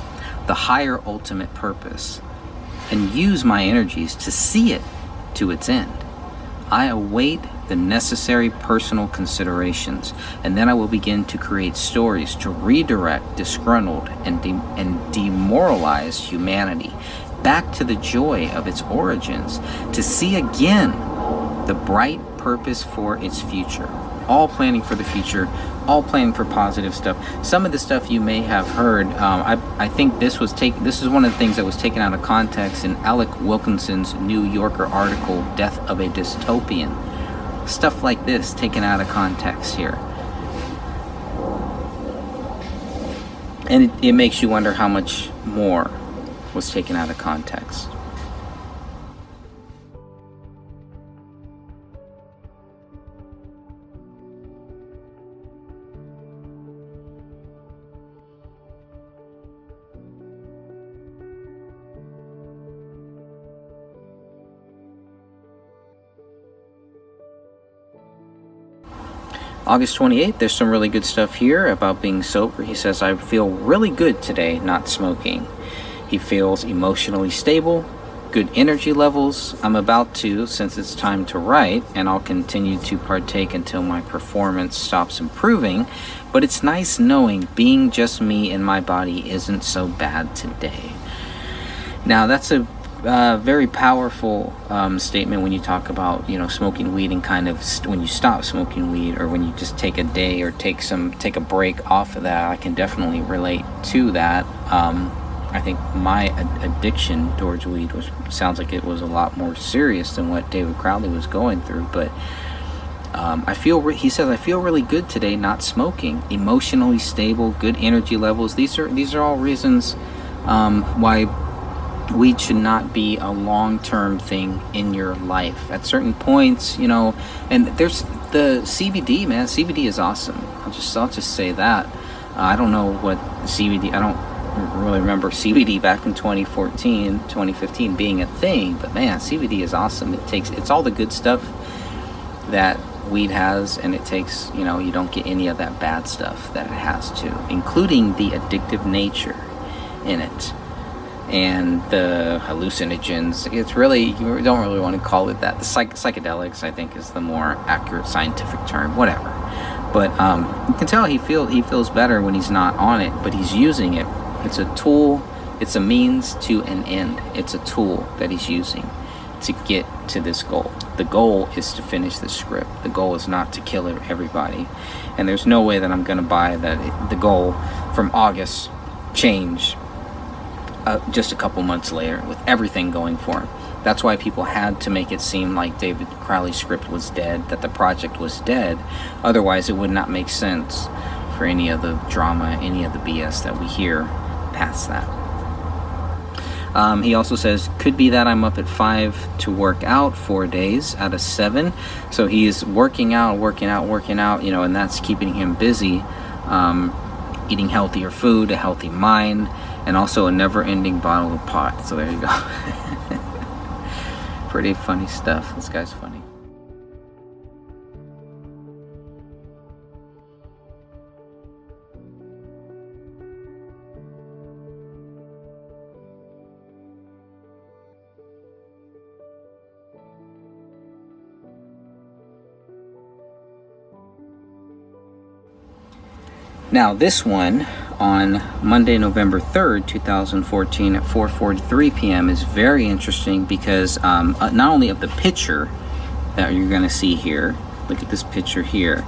the higher ultimate purpose, and use my energies to see it to its end. I await the necessary personal considerations, and then I will begin to create stories to redirect disgruntled and demoralized humanity back to the joy of its origins, to see again the bright purpose for its future. All planning for the future, all planning for positive stuff. Some of the stuff you may have heard, I think this is one of the things that was taken out of context in Alec Wilkinson's New Yorker article, Death of a Dystopian. Stuff like this taken out of context here. And it makes you wonder how much more was taken out of context. August 28th, there's some really good stuff here about being sober. He says, I feel really good today not smoking. He feels emotionally stable, good energy levels. I'm about to, since it's time to write, and I'll continue to partake until my performance stops improving. But it's nice knowing being just me in my body isn't so bad today. Now, that's a very powerful statement when you talk about, smoking weed, and kind of when you stop smoking weed, or when you just take a day or take a break off of that. I can definitely relate to that. I think my addiction towards weed sounds like it was a lot more serious than what David Crowley was going through. But he says, I feel really good today not smoking, emotionally stable, good energy levels. These are all reasons why weed should not be a long-term thing in your life. At certain points, and there's the CBD, man. CBD is awesome. I'll just say that. I don't know what CBD, I don't really remember CBD back in 2014, 2015 being a thing, but man, CBD is awesome. It's all the good stuff that weed has, and it takes, you don't get any of that bad stuff that it has to, including the addictive nature in it. And the hallucinogens. It's really, you don't really want to call it that. The psychedelics, I think, is the more accurate scientific term. Whatever. But you can tell he feels better when he's not on it, but he's using it. It's a tool. It's a means to an end. It's a tool that he's using to get to this goal. The goal is to finish the script. The goal is not to kill everybody. And there's no way that I'm going to buy that the goal from August changed just a couple months later with everything going for him. That's why people had to make it seem like David Crowley's script was dead, that the project was dead. Otherwise, it would not make sense for any of the drama, any of the BS that we hear past that. He also says, could be that I'm up at 5 to work out 4 days out of 7. So he's working out, and that's keeping him busy, eating healthier food, a healthy mind, and also a never-ending bottle of pot. So there you go. Pretty funny stuff. This guy's funny. Now, this one on Monday, November 3rd, 2014 at 4:43 p.m. is very interesting because not only of the picture that you're going to see here, look at this picture here.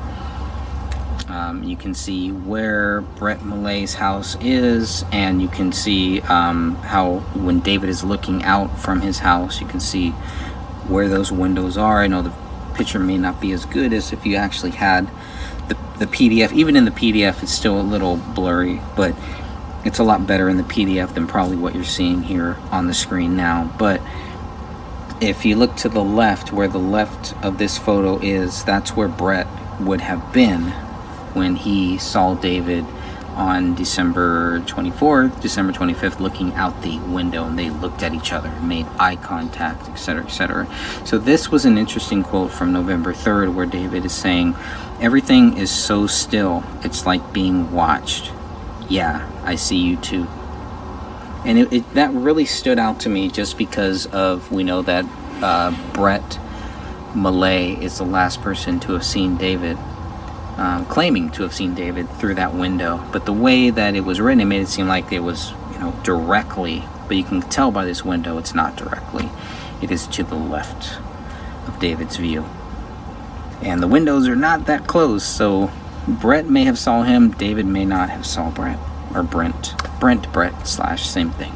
You can see where Brett Malay's house is, and you can see how when David is looking out from his house, you can see where those windows are. I know the picture may not be as good as if you actually had the PDF. Even in the PDF, it's still a little blurry, but it's a lot better in the PDF than probably what you're seeing here on the screen now. But if you look to the left, where the left of this photo is, that's where Brett would have been when he saw David on December 24th, December 25th, looking out the window, and they looked at each other, made eye contact, etc., etc. So this was an interesting quote from November 3rd, where David is saying, everything is so still, it's like being watched. Yeah, I see you too. And that really stood out to me, just because of, we know that Brett Malay is the last person to have seen David, claiming to have seen David through that window. But the way that it was written, it made it seem like it was, directly. But you can tell by this window, it's not directly. It is to the left of David's view. And the windows are not that close, so Brett may have saw him, David may not have saw Brett, or Brent, Brett / same thing.